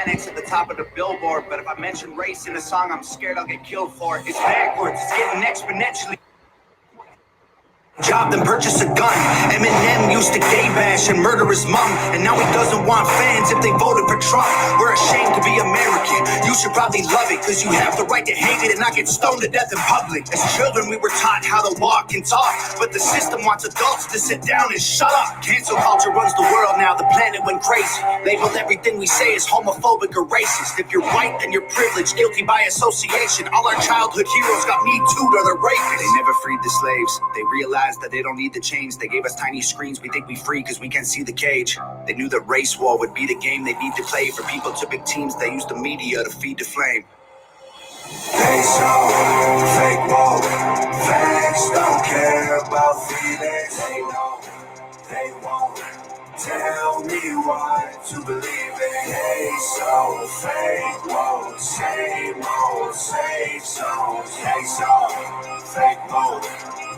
Hispanics at the top of the billboard, but if I mention race in a song, I'm scared I'll get killed for it. It's backwards, it's getting exponentially. Job then purchase a gun. Eminem used to gay bash and murder his mom, and now he doesn't want fans if they voted for Trump. We're ashamed to be American. You should probably love it, cause you have the right to hate it and not get stoned to death in public. As children we were taught how to walk and talk, but the system wants adults to sit down and shut up. Cancel culture runs the world now, the planet went crazy. Labeled everything we say as homophobic or racist. If you're white, then you're privileged, guilty by association. All our childhood heroes got Me Too'd or they're rapists. They never freed the slaves. They realized that they don't need the chains. They gave us tiny screens. We think we free because we can't see the cage. They knew that race war would be the game they need to play. For people to big teams, they use the media to feed the flame. They show fake woke. Facts don't care about feelings. They know they won't tell me what to believe in. They so fake woke. Same old safe songs. They so fake woke.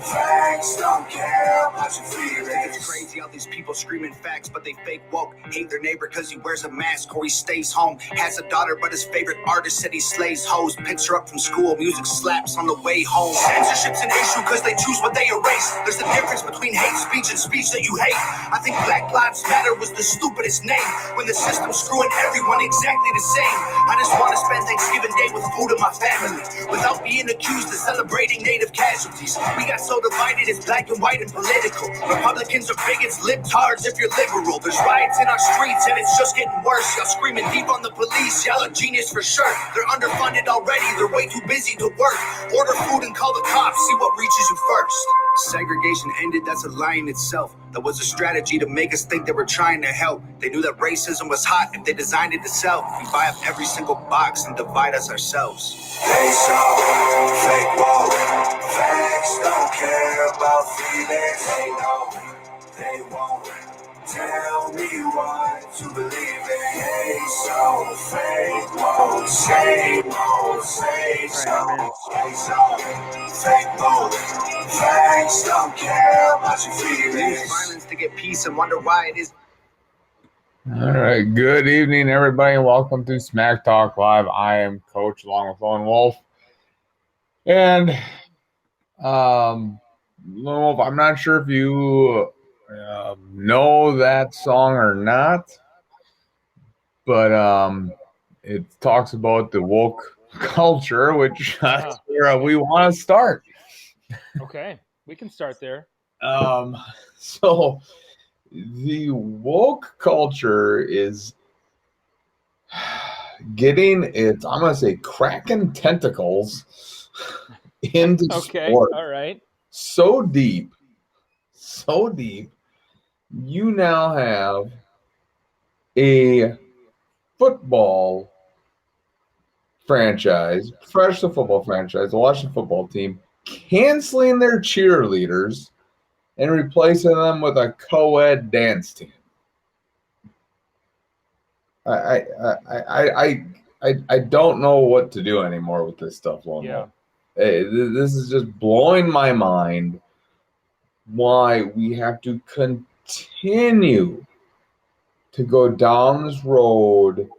Facts don't care about your feelings. It's crazy how these people screaming facts, but they fake woke. Hate their neighbor cause he wears a mask or he stays home. Has a daughter but his favorite artist said he slays hoes. Picks her up from school, music slaps on the way home. Censorship's an issue cause they choose what they erase. There's a difference between hate speech and speech that you hate. I think Black Lives Matter was the stupidest name, when the system's screwing everyone exactly the same. I just want to spend Thanksgiving Day with food in my family, without being accused of celebrating native casualties. We got so divided, it's black and white and political. Republicans are bigots, libtards if you're liberal. There's riots in our streets and it's just getting worse. Y'all screaming deep on the police, y'all are genius for sure. They're underfunded already, they're way too busy to work. Order food and call the cops, see what reaches you first. Segregation ended, that's a lie in itself. That was a strategy to make us think they were trying to help. They knew that racism was hot if they designed it to sell. We buy up every single box and divide us ourselves. They show fake woke. Facts don't care about feelings. They know they won't tell me what to believe in. They so fake woke. Same old safe songs. They so fake woke. Facts don't care about your feelings. Use violence to get peace and wonder why it is. All right, good evening, everybody, and welcome to Smack Talk Live. I am Coach along with Lone Wolf. And Lone Wolf, I'm not sure if you know that song or not, but it talks about the woke culture, which that's where we want to start. Okay, we can start there. So the woke culture is getting its, I'm going to say, cracking tentacles into sport. All right. So deep, you now have a football franchise, professional football franchise, the Washington football team, canceling their cheerleaders and replacing them with a co-ed dance team. I don't know what to do anymore with this stuff, Lone Wolf. Hey, this is just blowing my mind. Why we have to continue to go down this road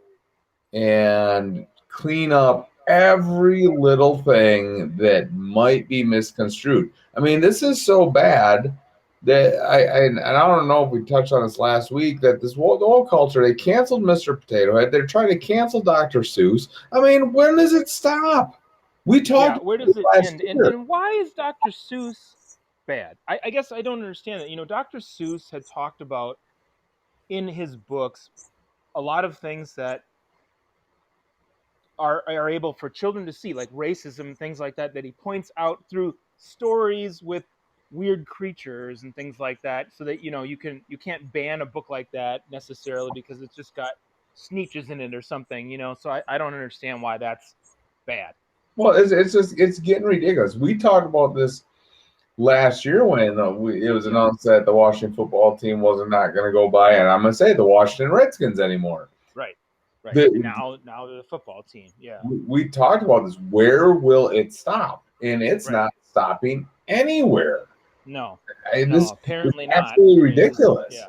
and clean up every little thing that might be misconstrued. I mean, this is so bad that I don't know if we touched on this last week, that this woke culture, they canceled Mr. Potato Head. They're trying to cancel Dr. Seuss. I mean, when does it stop? We talked. Where does it end? And why is Dr. Seuss bad? I guess I don't understand that. You know, Dr. Seuss had talked about in his books a lot of things that are able for children to see, like racism, things like that he points out through stories with weird creatures and things like that, so that you can't ban a book like that necessarily because it's just got sneetches in it or something, so I don't understand why that's bad. Well, it's getting ridiculous. We talked about this last year when it was announced that the Washington football team wasn't not going to go by, and I'm going to say the Washington Redskins anymore. Right. Now the football team. Yeah. We talked about this. Where will it stop? And it's not stopping anywhere. No. This apparently is not. Absolutely ridiculous. Yeah.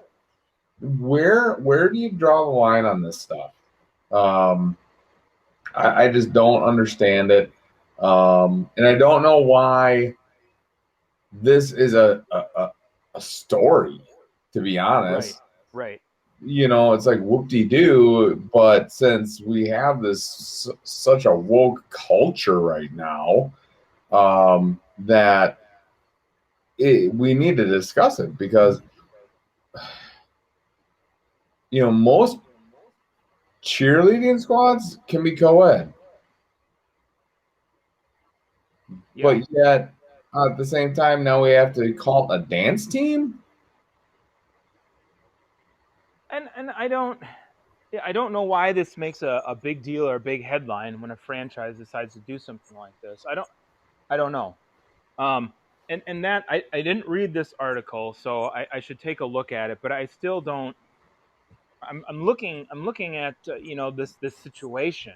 Where do you draw the line on this stuff? Um, I just don't understand it. And I don't know why this is a story, to be Right. honest. Right. It's like whoop-de-doo, but since we have this such a woke culture right now, that we need to discuss it because most cheerleading squads can be co-ed, Yeah. but yet at the same time now we have to call it a dance team. And I don't know why this makes a big deal or a big headline when a franchise decides to do something like this. I don't know. Um, and that I didn't read this article, so I should take a look at it. But I still don't. I'm looking at this situation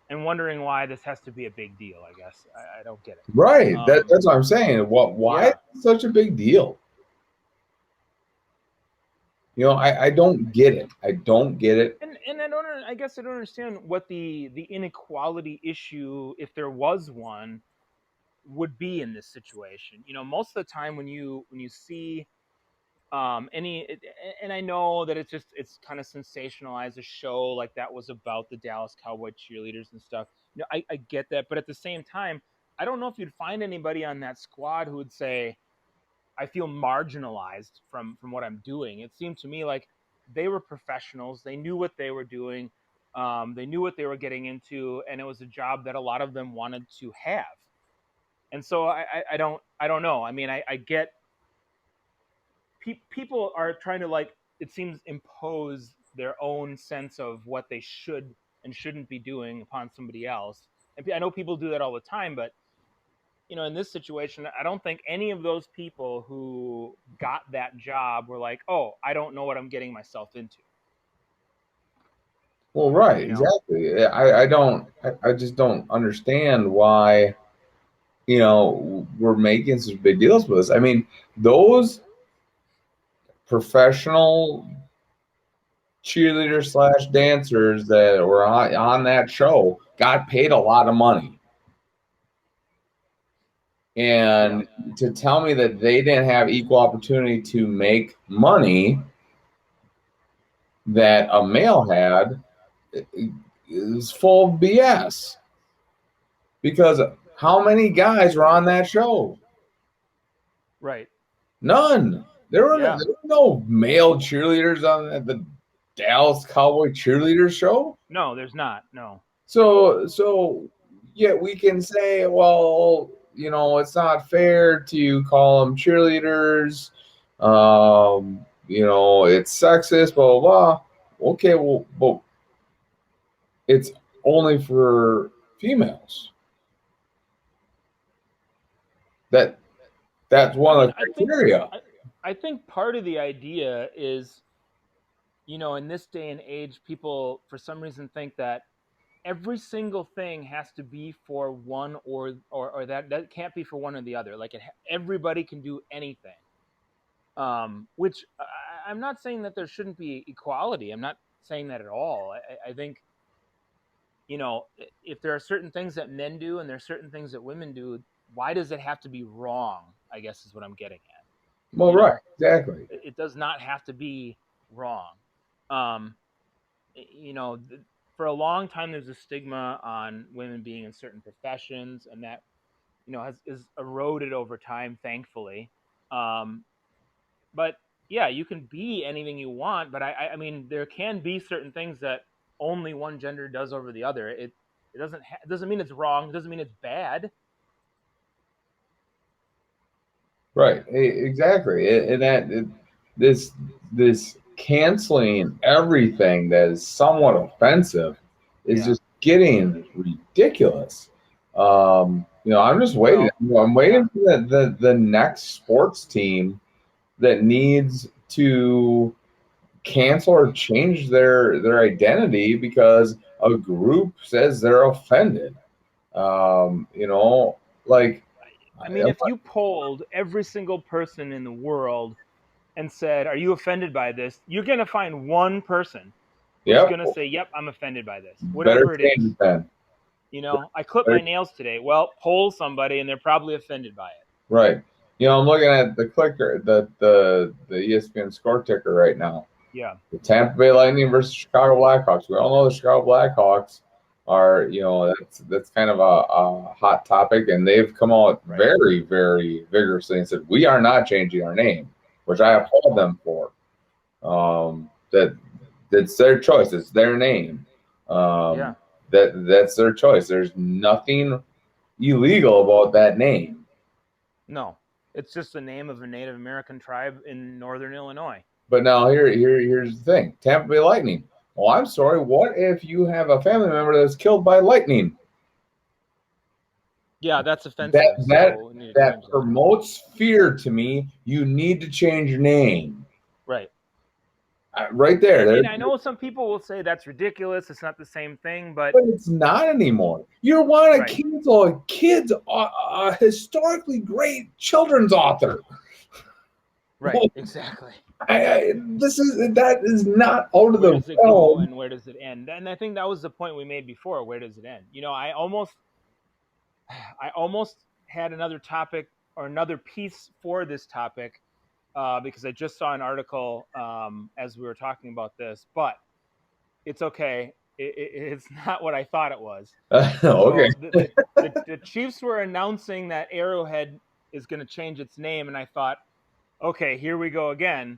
and wondering why this has to be a big deal. I guess I don't get it. Right. That's what I'm saying. Why is Yeah, it such a big deal? I don't get it. I don't get it. and I guess I don't understand what the inequality issue, if there was one, would be in this situation. Most of the time when you see any and I know that it's kind of sensationalized a show like that was about the Dallas Cowboy cheerleaders and stuff. I get that, but at the same time, I don't know if you'd find anybody on that squad who would say I feel marginalized from what I'm doing. It seemed to me like they were professionals. They knew what they were doing. They knew what they were getting into, and it was a job that a lot of them wanted to have. And so I don't know. I mean, I get people are trying to, like, it seems, impose their own sense of what they should and shouldn't be doing upon somebody else. And I know people do that all the time, but in this situation, I don't think any of those people who got that job were like, "Oh, I don't know what I'm getting myself into." Well, right, You know? exactly. I just don't understand why, we're making such big deals with this. I mean, those professional cheerleaders slash dancers that were on that show got paid a lot of money. Yeah. And to tell me that they didn't have equal opportunity to make money that a male had is full of BS. Because how many guys were on that show? Right. None. Yeah. There were no male cheerleaders on the Dallas Cowboy cheerleader show. No, there's not. No. So yeah, we can say, well, it's not fair to call them cheerleaders. It's sexist, blah blah blah. Okay, well, but it's only for females. That that's I one of mean, the criteria. I think part of the idea is, in this day and age, people for some reason think that every single thing has to be for one, or that can't be for one or the other. Like, everybody can do anything. Which I'm not saying that there shouldn't be equality. I'm not saying that at all. I think, if there are certain things that men do and there are certain things that women do, why does it have to be wrong? I guess is what I'm getting at. Well, You right, know, exactly. it does not have to be wrong. Um, for a long time, there's a stigma on women being in certain professions, and that has is eroded over time, thankfully. Um, but yeah, you can be anything you want, but I mean, there can be certain things that only one gender does over the other. It doesn't mean it's wrong. It doesn't mean it's bad. Right, exactly. And this this canceling everything that is somewhat offensive is Yeah. just getting ridiculous. I'm just waiting. Well, I'm yeah. waiting for the next sports team that needs to cancel or change their identity because a group says they're offended. Like I mean, if you polled every single person in the world and said, "Are you offended by this?" You're going to find one person who's Yep. going to say, "Yep, I'm offended by this," Better whatever it change is. it then. You know, I clipped my nails today. Well, poll somebody, and they're probably offended by it. Right. You know, I'm looking at the clicker, the ESPN score ticker right now. Yeah. The Tampa Bay Lightning versus Chicago Blackhawks. We all know the Chicago Blackhawks are, you know, that's kind of a hot topic, and they've come out very, very vigorously and said we are not changing our name, which I applaud them for. That's their choice. It's their name. That's their choice. There's nothing illegal about that name. No, it's just the name of a Native American tribe in northern Illinois. But now here's the thing: Tampa Bay Lightning. Well, I'm sorry. What if you have a family member that's killed by lightning? Yeah, that's offensive. That promotes fear to me. You need to change your name. Right. Right there. And I know some people will say that's ridiculous. It's not the same thing, but it's not anymore. You want to cancel a kid's historically great children's author. Right. Exactly. That is not out of the realm. Where does it go and where does it end? And I think that was the point we made before. Where does it end? You know, I almost had another topic or another piece for this topic because I just saw an article as we were talking about this, but it's okay. It's not what I thought it was. Okay. So the Chiefs were announcing that Arrowhead is going to change its name, and I thought, okay, here we go again.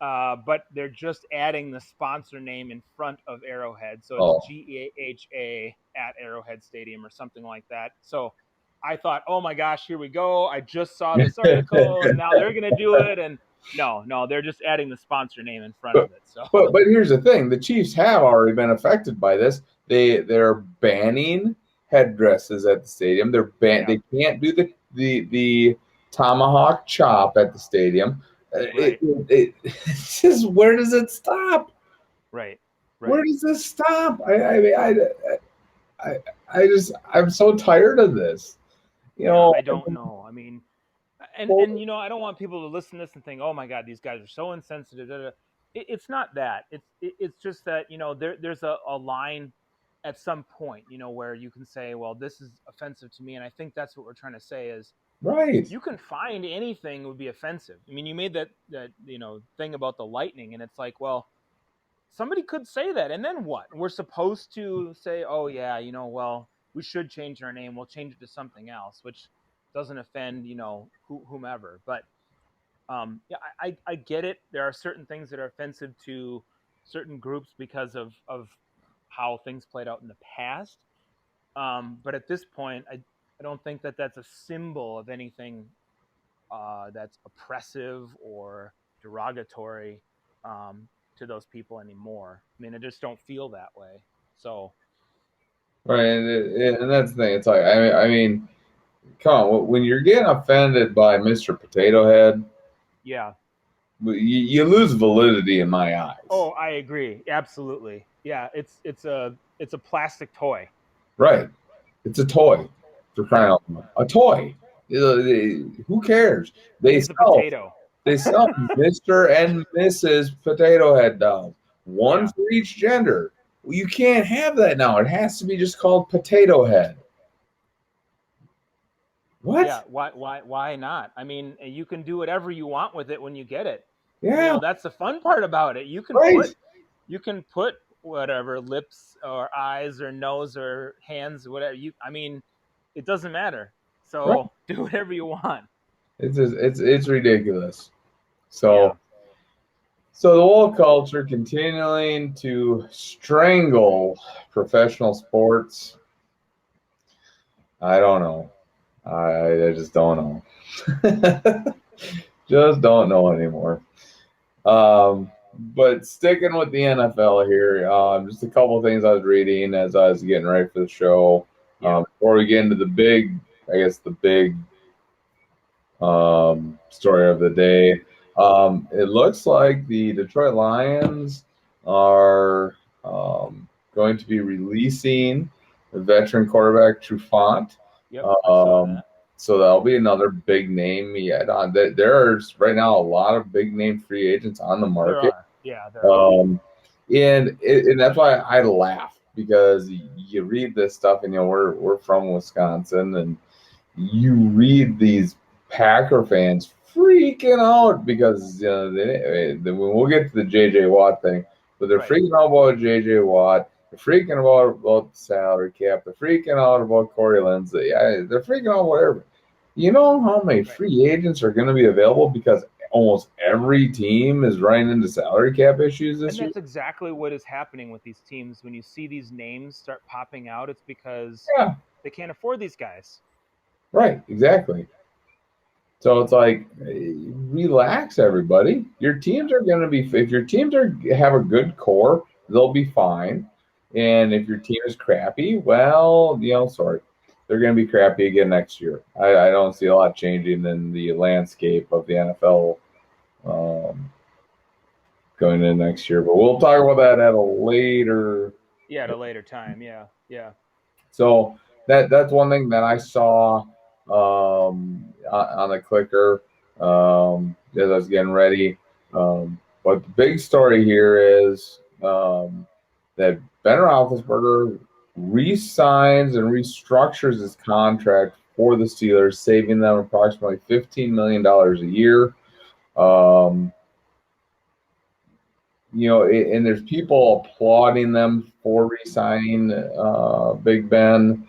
But they're just adding the sponsor name in front of Arrowhead. So it's GEHA at Arrowhead Stadium or something like that. So I thought, oh my gosh, here we go. I just saw this article and now they're going to do it. And no, they're just adding the sponsor name in front of it. So, but here's the thing: the Chiefs have already been affected by this. They're banning headdresses at the stadium. They can't do the tomahawk chop at the stadium. It's just, where does it stop? Right. Where does this stop? I'm so tired of this. You know, I don't know. I mean, and you know, I don't want people to listen to this and think, oh my God, these guys are so insensitive. It's not that. It's just that, you know, there's a line at some point, you know, where you can say, well, this is offensive to me. And I think that's what we're trying to say is, you can find anything would be offensive. I mean, you made that you know, thing about the lightning, and it's like, well, somebody could say that, and then what? We're supposed to say, oh yeah, you know, well, we should change our name. We'll change it to something else, which doesn't offend, you know, whomever. But yeah, I get it. There are certain things that are offensive to certain groups because of how things played out in the past. But at this point, I don't think that that's a symbol of anything that's oppressive or derogatory to those people anymore. I mean, I just don't feel that way. So, right, and that's the thing. It's like, I mean, come on, when you're getting offended by Mr. Potato Head, yeah, you lose validity in my eyes. Oh, I agree, absolutely. Yeah, it's a plastic toy. Right, it's a toy. For crying out loud, a toy. Who cares? They sell Mr. and Mrs. Potato Head dolls, one for each gender. Well, you can't have that now. It has to be just called Potato Head. What? Yeah, why not? I mean, you can do whatever you want with it when you get it. Yeah, you know, that's the fun part about it. You can put whatever lips or eyes or nose or hands, whatever I mean, it doesn't matter. So do whatever you want. It's ridiculous. So the woke culture continuing to strangle professional sports. I don't know. I just don't know. Just don't know anymore. But sticking with the NFL here, just a couple of things I was reading as I was getting ready for the show. Before we get into the big story of the day, it looks like the Detroit Lions are going to be releasing the veteran quarterback Trufant. Yep, I saw that. So that'll be another big name. Yeah, there's right now a lot of big name free agents on the market. There are. And that's why I laugh, because you read this stuff, and we're from Wisconsin, and you read these Packer fans freaking out because we'll get to the JJ Watt thing, but they're Right. freaking out about JJ Watt. They're freaking about the salary cap. They're freaking out about Corey Lindsey. They're freaking out whatever. You know how many free agents are going to be available because almost every team is running into salary cap issues this And year? that's exactly what is happening with these teams. When you see these names start popping out, it's because Yeah, they can't afford these guys. right, exactly. So it's like, relax, everybody. Your teams are going to be, if your teams have a good core, they'll be fine. And if your team is crappy, well, sorry, they're going to be crappy again next year. I don't see a lot changing in the landscape of the NFL going into next year. But we'll talk about that at a later. Yeah, at a later time. Yeah, yeah. So that's one thing that I saw on the clicker as I was getting ready. But the big story here is that Ben Roethlisberger re-signs and restructures his contract for the Steelers, saving them approximately $15 million a year. Um, and there's people applauding them for re-signing Big Ben.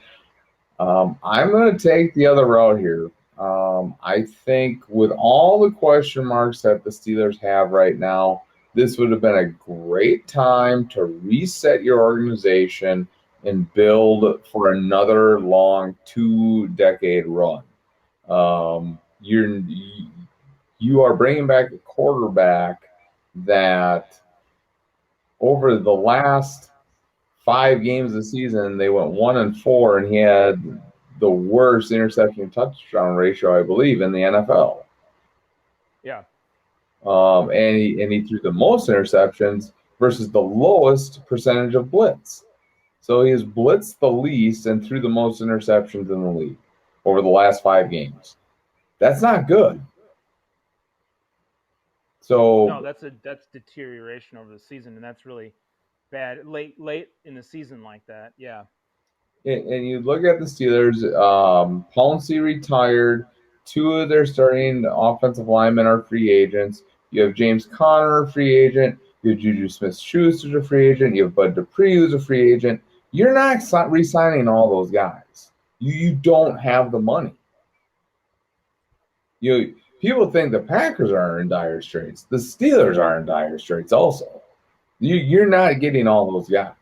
I'm going to take the other route here. I think with all the question marks that the Steelers have right now, this would have been a great time to reset your organization and build for another long 2-decade run. You are bringing back a quarterback that over the last 5 games of the season, they went 1-4, and he had the worst interception touchdown ratio, I believe, in the NFL. Yeah. And he threw the most interceptions versus the lowest percentage of blitz. So he has blitzed the least and threw the most interceptions in the league over the last 5 games. That's not good. So No, that's deterioration over the season, and that's really bad. Late in the season like that. Yeah. and you look at the Steelers, Pouncey retired. 2 of their starting offensive linemen are free agents. You have James Conner, free agent. You have Juju Smith-Schuster, a free agent. You have Bud Dupree, who's a free agent. You're not re-signing all those guys. You don't have the money. People think the Packers are in dire straits. The Steelers are in dire straits also. You're not getting all those guys.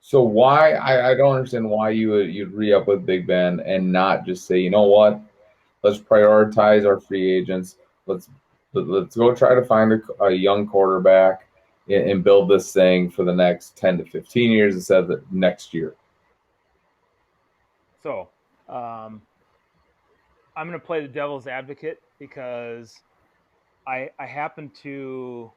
So why I don't understand why you'd re-up with Big Ben and not just say, you know what, let's prioritize our free agents. Let's go try to find a young quarterback and build this thing for the next 10 to 15 years instead of the next year. So, I'm going to play the devil's advocate because I happen to.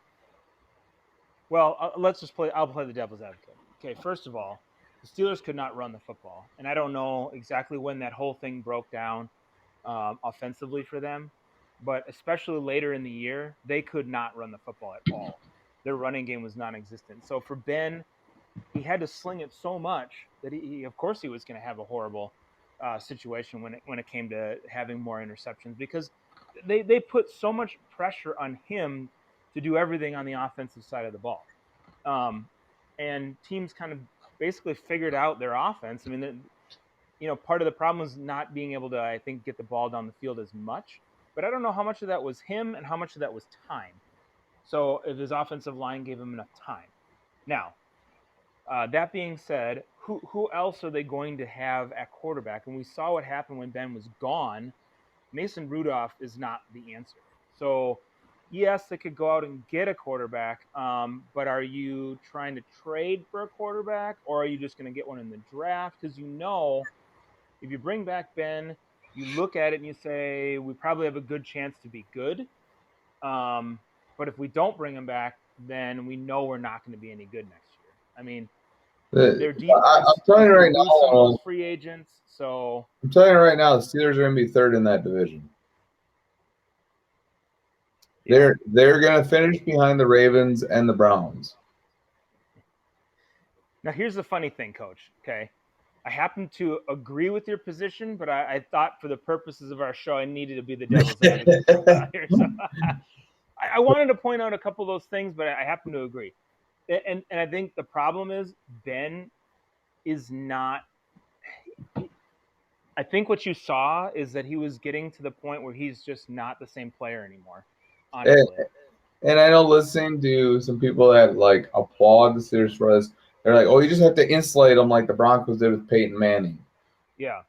Well, let's just play. I'll play the devil's advocate. Okay, first of all, the Steelers could not run the football, and I don't know exactly when that whole thing broke down offensively for them, but especially later in the year, they could not run the football at all. Their running game was non-existent. So for Ben, he had to sling it so much that of course, he was going to have a horrible situation when it came to having more interceptions because they put so much pressure on him to do everything on the offensive side of the ball. And teams kind of basically figured out their offense. I mean, part of the problem was not being able to, I think, get the ball down the field as much. But I don't know how much of that was him and how much of that was time. So if his offensive line gave him enough time. Now, that being said, who else are they going to have at quarterback? And we saw what happened when Ben was gone. Mason Rudolph is not the answer. So, yes, they could go out and get a quarterback, but are you trying to trade for a quarterback, or are you just going to get one in the draft? Because if you bring back Ben, you look at it and you say, we probably have a good chance to be good. But if we don't bring him back, then we know we're not going to be any good next year. I mean, their defense I'm telling is you going right to lose some of now. those free agents. So I'm telling you right now, the Steelers are going to be third in that division. They're going to finish behind the Ravens and the Browns. Now, here's the funny thing, Coach. Okay, I happen to agree with your position, but I thought for the purposes of our show, I needed to be the devil's advocate here. So I wanted to point out a couple of those things, but I happen to agree. And I think the problem is Ben is not. I think what you saw is that he was getting to the point where he's just not the same player anymore. Honestly. And I know listening to some people that like applaud the Steelers for us, they're like, "Oh, you just have to insulate them like the Broncos did with Peyton Manning." Yeah.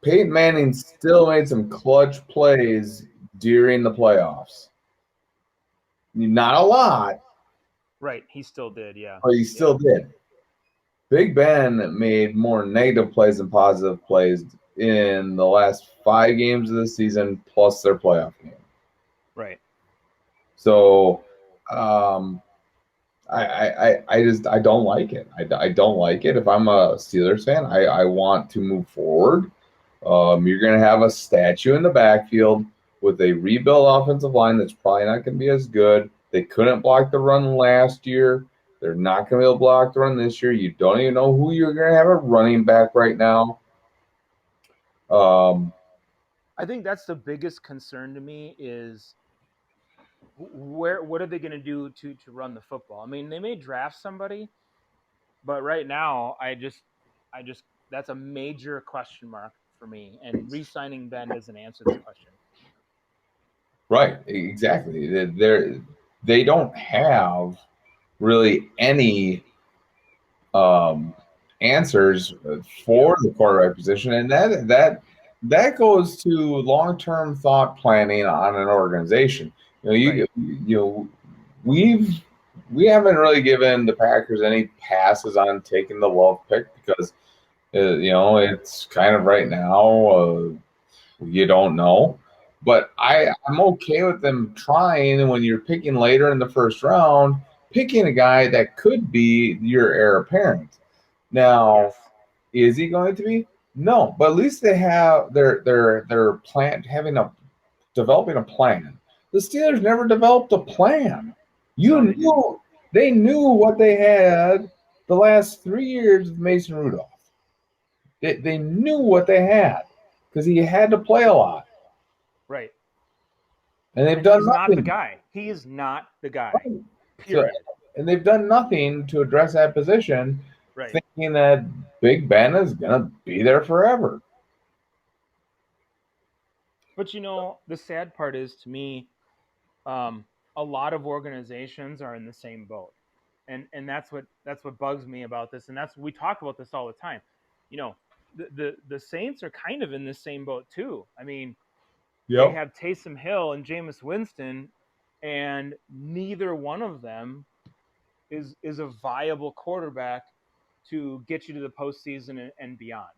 Peyton Manning still made some clutch plays during the playoffs. Not a lot. Right. He still did, yeah. But he still did. Big Ben made more negative plays than positive plays in the last 5 games of the season, plus their playoff game. Right. So, I don't like it. I don't like it. If I'm a Steelers fan, I want to move forward. You're going to have a statue in the backfield with a rebuilt offensive line that's probably not going to be as good. They couldn't block the run last year. They're not going to be able to block the run this year. You don't even know who you're going to have a running back right now. I think that's the biggest concern to me is what are they going to do to run the football? I mean, they may draft somebody, but right now, I just that's a major question mark for me. And re-signing Ben doesn't answer the question. Right, exactly. They don't have really any answers for the quarterback position, and that goes to long-term thought planning on an organization. We haven't really given the Packers any passes on taking the Love pick because it's kind of right now you don't know. But I'm okay with them trying when you're picking later in the first round, picking a guy that could be your heir apparent. Now, Yes. Is he going to be? No, but at least they have their plan developing a plan. The Steelers never developed a plan. They knew what they had the last 3 years of Mason Rudolph. They knew what they had because he had to play a lot. Right. And they've done he's nothing. Not the guy. He is not the guy. Right. Period. And they've done nothing to address that position, right. Thinking that Big Ben is going to be there forever. But the sad part is to me, a lot of organizations are in the same boat, and that's what bugs me about this, and we talk about this all the time. The Saints are kind of in the same boat too. I mean, They have Taysom Hill and Jameis Winston, and neither one of them is a viable quarterback to get you to the postseason and beyond.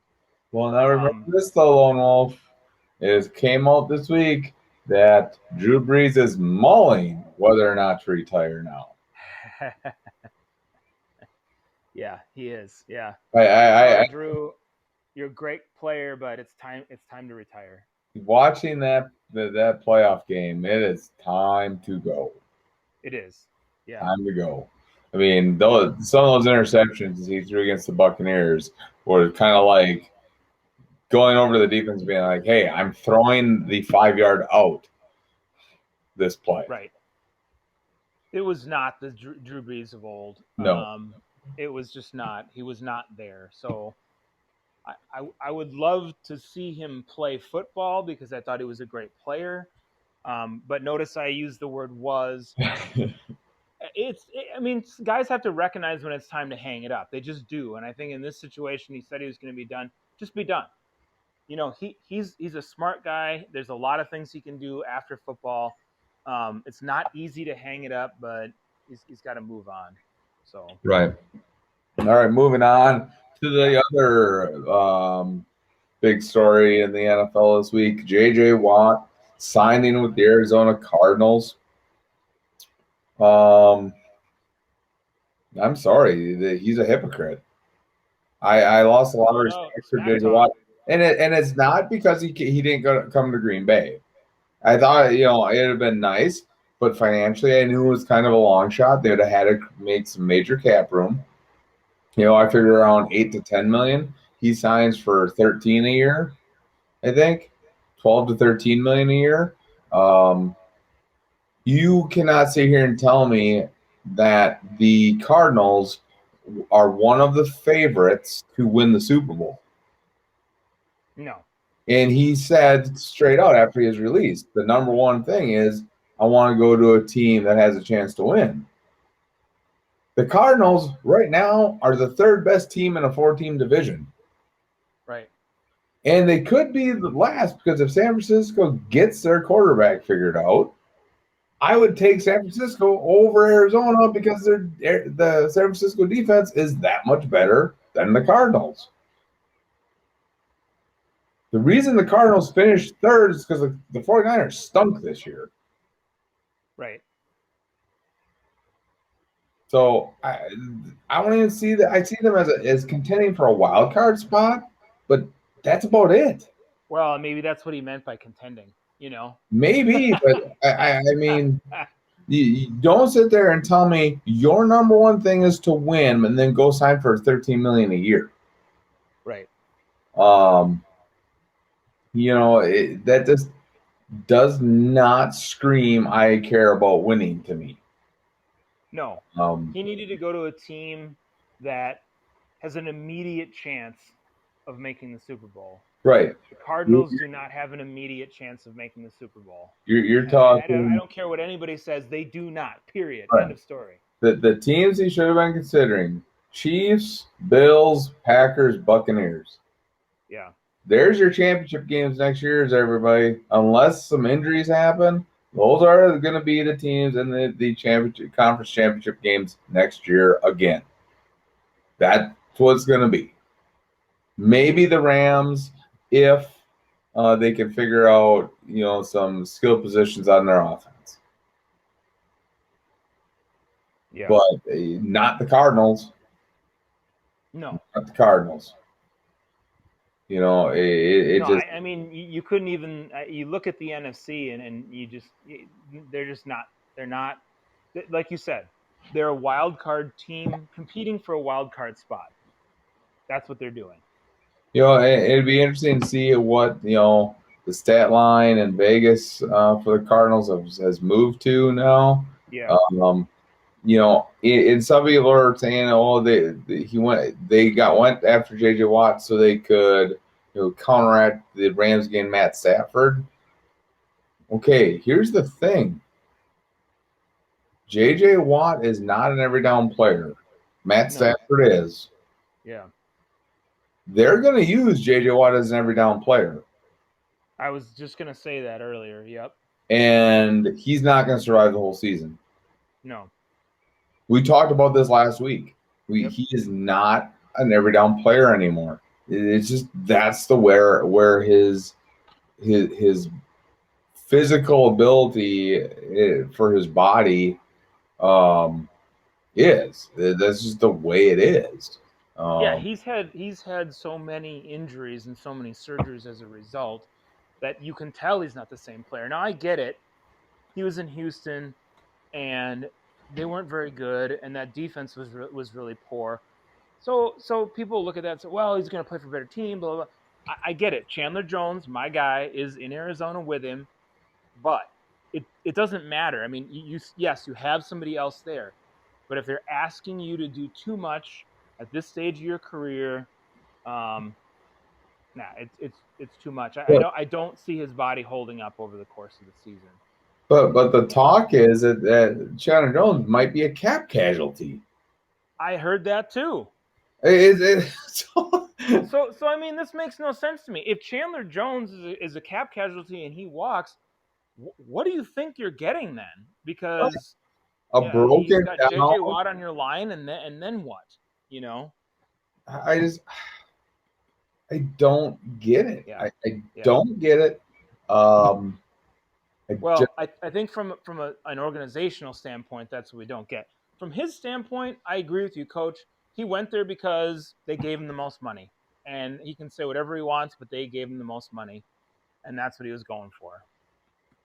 Well, now remember this though, Lone Wolf. It came out this week that Drew Brees is mulling whether or not to retire now. Yeah, he is. Yeah. Drew, you're a great player, but it's time to retire. Watching that playoff game, it is time to go. It is. Yeah. Time to go. I mean, some of those interceptions he threw against the Buccaneers were kind of like going over to the defense and being like, hey, I'm throwing the 5-yard out this play. Right. It was not the Drew Brees of old. No. It was just not. He was not there. So I would love to see him play football because I thought he was a great player. But notice I used the word was. I mean, guys have to recognize when it's time to hang it up. They just do. And I think in this situation, he said he was going to be done. Just be done. He's a smart guy. There's a lot of things he can do after football. It's not easy to hang it up, but he's got to move on. So right. All right, moving on to the other big story in the NFL this week. J.J. Watt signing with the Arizona Cardinals. I'm sorry, he's a hypocrite. I lost a lot of respect for J.J. Watt, and it's not because he didn't come to Green Bay. I thought, it'd have been nice, but financially, I knew it was kind of a long shot. They would have had to make some major cap room. I figured around 8 to 10 million. He signs for 13 a year, I think, 12 to 13 million a year. Um, you cannot sit here and tell me that the Cardinals are one of the favorites to win the Super Bowl. No. And he said straight out after he was released, the number one thing is I want to go to a team that has a chance to win. The Cardinals right now are the third best team in a 4-team division. Right. And they could be the last because if San Francisco gets their quarterback figured out, I would take San Francisco over Arizona because the San Francisco defense is that much better than the Cardinals. The reason the Cardinals finished third is because the 49ers stunk this year. Right. So I don't even see that. I see them as contending for a wild card spot, but that's about it. Well, maybe that's what he meant by contending. Maybe, but I mean, you don't sit there and tell me your number one thing is to win, and then go sign for 13 million a year. Right. That just does not scream I care about winning to me. No. He needed to go to a team that has an immediate chance of making the Super Bowl. Right. The Cardinals do not have an immediate chance of making the Super Bowl. You're talking. I don't care what anybody says. They do not. Period. Right. End of story. The teams he should have been considering: Chiefs, Bills, Packers, Buccaneers. Yeah. There's your championship games next year, everybody. Unless some injuries happen, those are going to be the teams in the championship conference championship games next year again. That's what it's going to be. Maybe the Rams, if they can figure out some skill positions on their offense. Yeah. But not the Cardinals. No. Not the Cardinals. I mean, you couldn't even. You look at the NFC, and they're just not. They're not. Like you said, they're a wild card team competing for a wild card spot. That's what they're doing. It'd be interesting to see what the stat line in Vegas for the Cardinals has moved to now. Yeah. And some people are saying, "Oh, they went after J.J. Watt so they could counteract the Rams getting Matt Stafford." Okay, here's the thing: J.J. Watt is not an every down player. Matt Stafford is. Yeah. They're going to use J.J. Watt as an every down player. I was just going to say that earlier. Yep. And he's not going to survive the whole season. No. We talked about this last week. He is not an every down player anymore. It's just that's where his physical ability for his body is. That's just the way it is. He's had so many injuries and so many surgeries as a result that you can tell he's not the same player. Now I get it. He was in Houston, and they weren't very good, and that defense was really poor. So people look at that and say, well, he's going to play for a better team. Blah blah. Blah. I get it. Chandler Jones, my guy, is in Arizona with him, but it doesn't matter. I mean, yes, you have somebody else there, but if they're asking you to do too much at this stage of your career, it's too much. I don't see his body holding up over the course of the season. But the talk is that Chandler Jones might be a cap casualty. I heard that too. So I mean, this makes no sense to me. If Chandler Jones is a cap casualty and he walks, what do you think you're getting then? Because broken you've got down. J.J. Watt on your line, and then what? I don't get it. Yeah. I don't get it. I think from an organizational standpoint, that's what we don't get. From his standpoint, I agree with you, Coach. He went there because they gave him the most money, and he can say whatever he wants, but they gave him the most money, and that's what he was going for.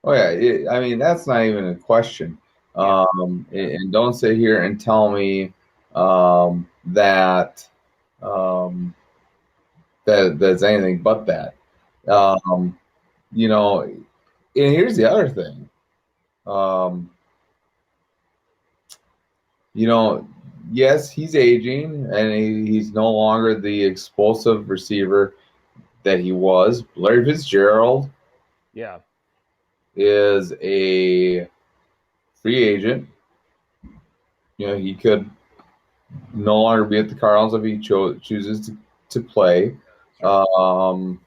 Oh yeah, I mean that's not even a question. Yeah. And don't sit here and tell me that um, that's anything but that. Right. Um, you know, and here's the other thing. Um, you know, yes, he's aging, and he's no longer the explosive receiver that he was. Larry Fitzgerald Yeah. is a free agent. You know, he could no longer be at the Cardinals if he chooses to play. Sure. Um,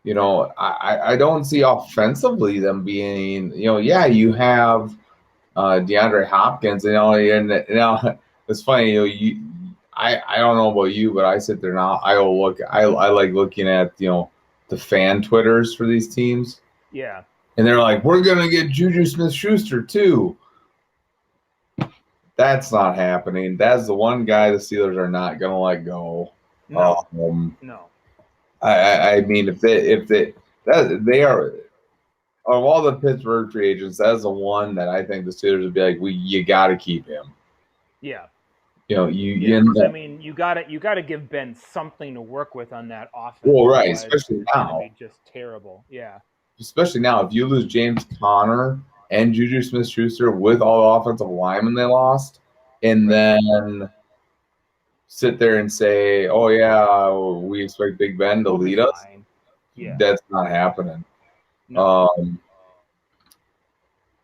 you know, I don't see offensively them being, you know, yeah, you have DeAndre Hopkins, it's funny, I don't know about you, but I sit there now, I like looking at, the fan Twitters for these teams, Yeah. and they're like, we're going to get Juju Smith-Schuster too. That's not happening. That's the one guy the Steelers are not going to let go. No. Um, No. I mean, they are of all the Pittsburgh free agents, that's the one that I think the Steelers would be like, you got to keep him. Yeah. You know, Yeah. Because I mean, you gotta give Ben something to work with on that offense. well, right, Otherwise, it's going to be just terrible. Yeah. especially now, if you lose James Conner and Juju Smith-Schuster with all the offensive linemen they lost, and Right. then sit there and say, "Oh yeah, we expect Big Ben to We'll be lead us," fine. Yeah. that's not happening. No. Um,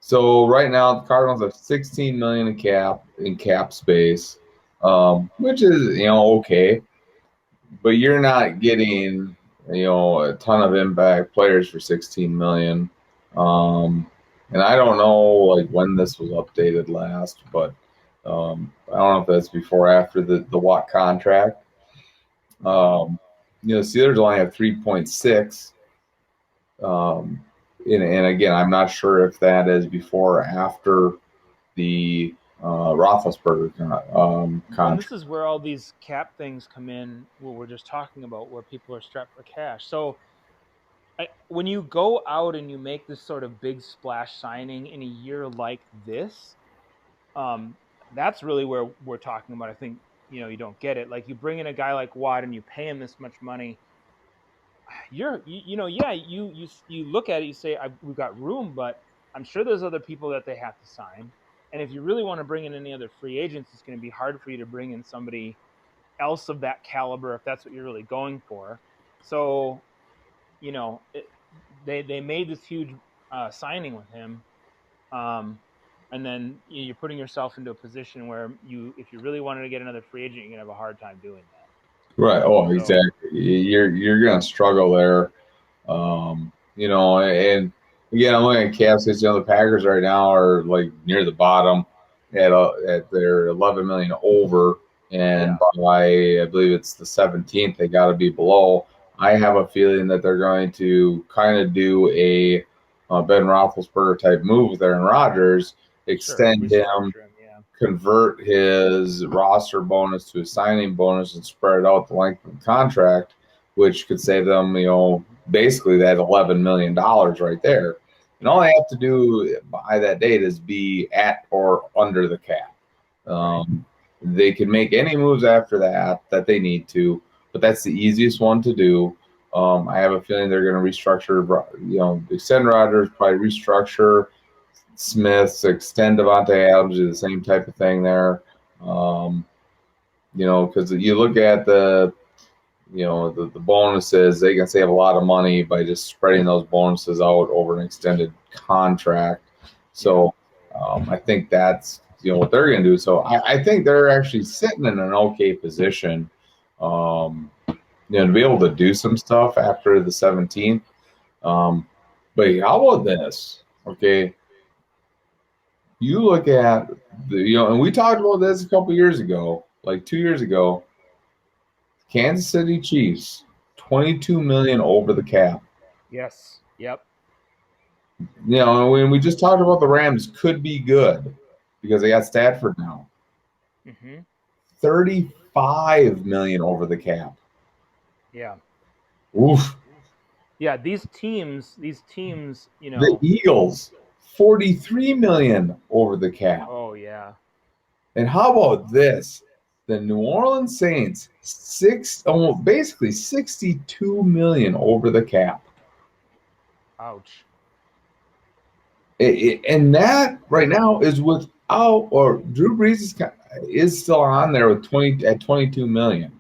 so right now, the Cardinals have 16 million in cap space, which is okay, but you're not getting a ton of impact players for 16 million. And I don't know like when this was updated last, but I don't know if that's before or after the Watt contract. Um, Steelers only have 3.6. Um, and again, I'm not sure if that is before or after the Roethlisberger And contract. this is where all these cap things come in, what we're just talking about, where people are strapped for cash. So when you go out and you make this sort of big splash signing in a year like this, um, that's really where we're talking about. I think you don't get it. Like you bring in a guy like Watt and you pay him this much money. Yeah, you look at it, you say we've got room, but I'm sure there's other people that they have to sign. And if you really want to bring in any other free agents, it's going to be hard for you to bring in somebody else of that caliber if that's what you're really going for. So you know, it, they made this huge signing with him, um, and then you're putting yourself into a position where if you really wanted to get another free agent, you're gonna have a hard time doing that. Right. Oh, So exactly. You're gonna struggle there. And again, I'm looking at Cavs. The Packers right now are like near the bottom at their 11 million over, and yeah, by I believe it's the 17th, they got to be below. I have a feeling that they're going to kind of do a Ben Roethlisberger type move with Aaron Rodgers, sure, extend him, restructure him. Yeah, convert his roster bonus to a signing bonus and spread out the length of the contract, which could save them, basically that $11 million right there. And all right, they have to do by that date is be at or under the cap. right, They can make any moves after that they need to, but that's the easiest one to do. I have a feeling they're going to restructure, extend Rodgers, probably restructure Smiths, extend Devontae Adams, do the same type of thing there. Um, because you look at the bonuses, they can save a lot of money by just spreading those bonuses out over an extended contract. yeah, So I think that's what they're going to do. So I think they're actually sitting in an okay position, to be able to do some stuff after the 17th. But how about this? Okay, you look at and we talked about this a couple years ago, like 2 years ago. Kansas City Chiefs, 22 million over the cap. yes, yep, When we just talked about the Rams could be good because they got Stafford now. hmm 35 million over the cap. yeah, Oof. Yeah, these teams, The Eagles, 43 million over the cap. oh yeah. And how about this? The New Orleans Saints, basically 62 million over the cap. Ouch. And that right now is without, or Drew Brees is still on there with 22 million.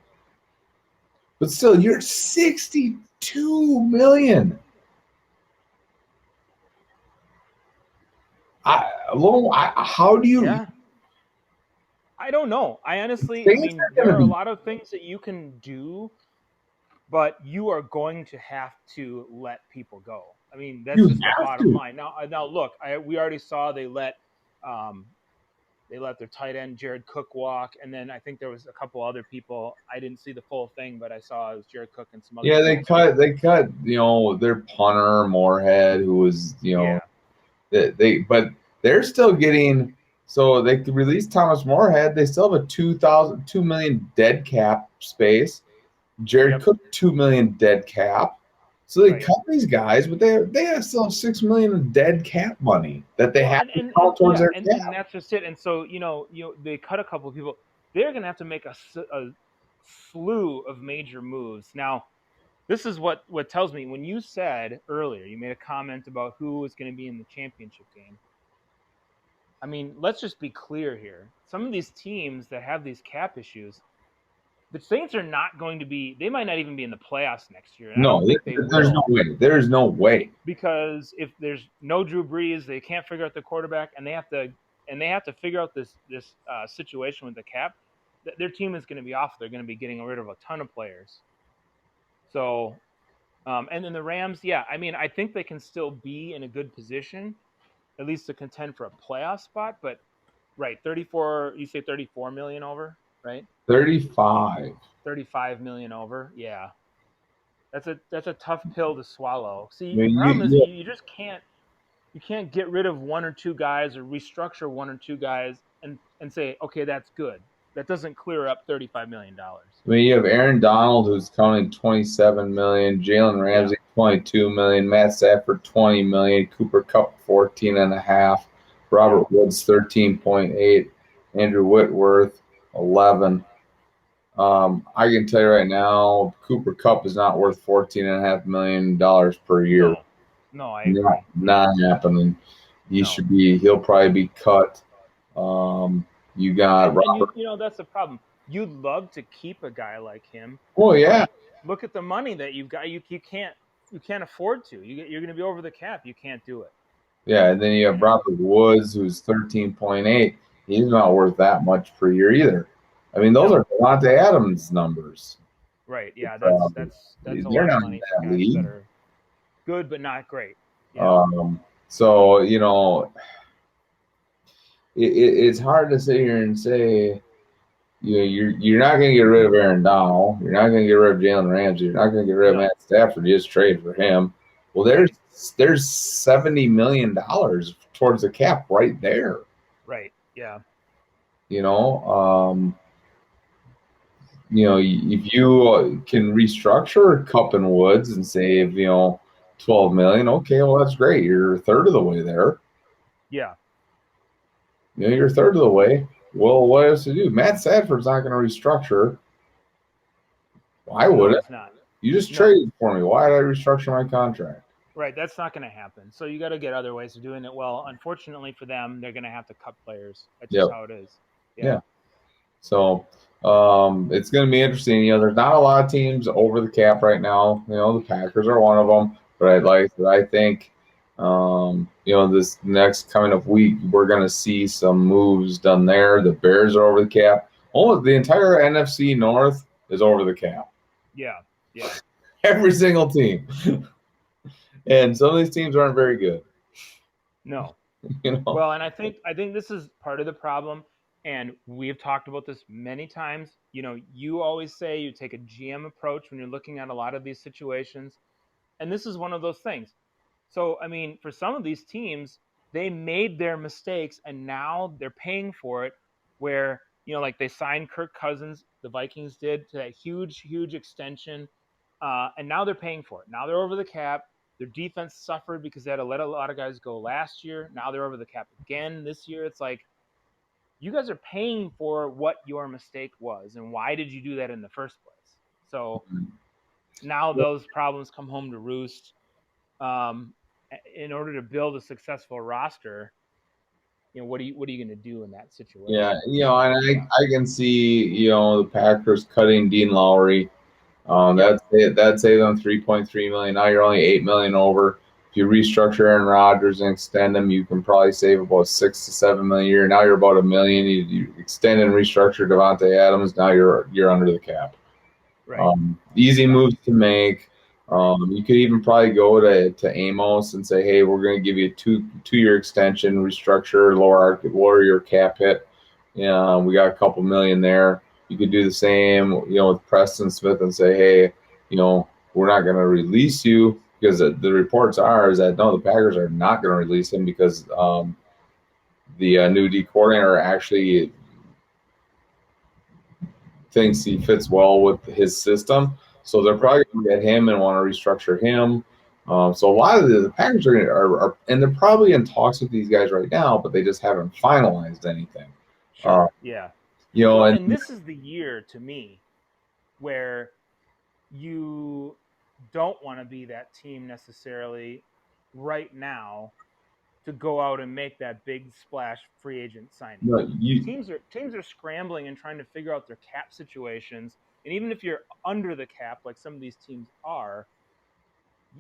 But still, you're 62 million. How do you? Yeah. I don't know. Saints are There going are a to be. lot of things that you can do, but you are going to have to let people go. I mean, that's You just the have bottom to. line. Now look, we already saw um, they let their tight end Jared Cook walk, and then I think there was a couple other people. I didn't see the full thing, but I saw it was Jared Cook and some other Yeah, they people. cut. They cut. Their punter Moorhead, who was Yeah. but they're still getting. So they could release Thomas Moorhead. They still have a 2 million dead cap space. Jared Yep. Cook 2 million dead cap. So they Right. cut these guys, but they still have 6 million of dead cap money that they Well, have to and count towards yeah, their and cap. that's just it. And so they cut a couple of people. They're going to have to make a slew of major moves. Now, this is what tells me when you said earlier, you made a comment about who was going to be in the championship game. I mean, let's just be clear here. Some of these teams that have these cap issues, the Saints are not going to be. They might not even be in the playoffs next year, and I don't No, think they there's no will way. There is no way. because if there's no Drew Brees, they can't figure out the quarterback, and they have to figure out this situation with the cap. Their team is going to be off. They're going to be getting rid of a ton of players. So, and then the Rams, yeah, I mean, I think they can still be in a good position, at least to contend for a playoff spot. But right, 34. You say 34 million over, right? 35. 35 million over. Yeah, that's a tough pill to swallow. I See, the mean, problem is you just can't get rid of one or two guys or restructure one or two guys and say, okay, that's good. That doesn't clear up $35 million. you have Aaron Donald who's counting 27 million, Jalen Yeah, Ramsey 22 million, Matt Stafford 20 million, Cooper Cup 14 and a half, yeah, Robert Woods 13.8, Andrew Whitworth 11. I can tell you right now, Cooper Cup is not worth $14.5 million per year. no, no, I Not agree. Yeah, not happening. no, He'll probably be cut. You got and Robert. that's the problem. You'd love to keep a guy like him, Oh yeah, but look at the money that you've got. You can't afford to. You're going to be over the cap. You can't do it. yeah. And then you have Robert Woods, who's 13.8. He's not worth that much per year either. I mean, those No, are Devontae Adams numbers. right? Yeah, Um, that's a they're lot of not in money for that guys that league. are good but not great. Yeah, So it's hard to sit here and say you're not going to get rid of Aaron Donald. You're not going to get rid of Jalen Ramsey. You're not going to get rid of no, Matt Stafford. Just trade for him. Well, right, there's $70 million towards the cap right there. right. Yeah, You know, if you can restructure Cup and Woods and save 12 million, okay, well that's great. You're a third of the way there. yeah. You're a third of the way. Well, what else to do? Matt Stafford's not going to restructure. Why would No, it? he's not. You just No, traded for me. Why did I restructure my contract? right. That's not going to happen. So you got to get other ways of doing it. Well, unfortunately for them, they're going to have to cut players. That's just Yep. how it is. Yeah. Yeah. So it's going to be interesting. There's not a lot of teams over the cap right now. The Packers are one of them. But I think, this next coming up week, we're going to see some moves done there. The Bears are over the cap. Almost the entire NFC North is over the cap. Yeah. Yeah. Every single team. And some of these teams aren't very good. No. You know. Well, and I think this is part of the problem, and we've talked about this many times. You always say you take a GM approach when you're looking at a lot of these situations, and this is one of those things. So, I mean, for some of these teams, they made their mistakes and now they're paying for it. Where, like they signed Kirk Cousins, the Vikings did, to that huge, huge extension. And now they're paying for it. Now they're over the cap. Their defense suffered because they had to let a lot of guys go last year. Now they're over the cap again this year. It's like, you guys are paying for what your mistake was, and why did you do that in the first place? So now those problems come home to roost. In order to build a successful roster, what are you going to do in that situation? Yeah, and I can see the Packers cutting Dean Lowry. That'd save them $3.3 million. Now you're only $8 million over. If you restructure Aaron Rodgers and extend him, you can probably save about $6 to $7 million a year. Now you're about $1 million. You extend and restructure Devontae Adams. Now you're under the cap. Right. Easy moves to make. You could even probably go to Amos and say, hey, we're going to give you a two-year extension, restructure, lower your cap hit. Yeah, we got a couple million there. You could do the same, with Preston Smith and say, hey, we're not going to release you, because the reports is that no, the Packers are not going to release him because the new D coordinator actually thinks he fits well with his system. So they're probably going to get him and want to restructure him. So a lot of the Packers are, and they're probably in talks with these guys right now, but they just haven't finalized anything. Sure. Yeah. And this is the year to me where you don't want to be that team necessarily right now to go out and make that big splash free agent signing. No, teams are scrambling and trying to figure out their cap situations, and even if you're under the cap, like some of these teams are,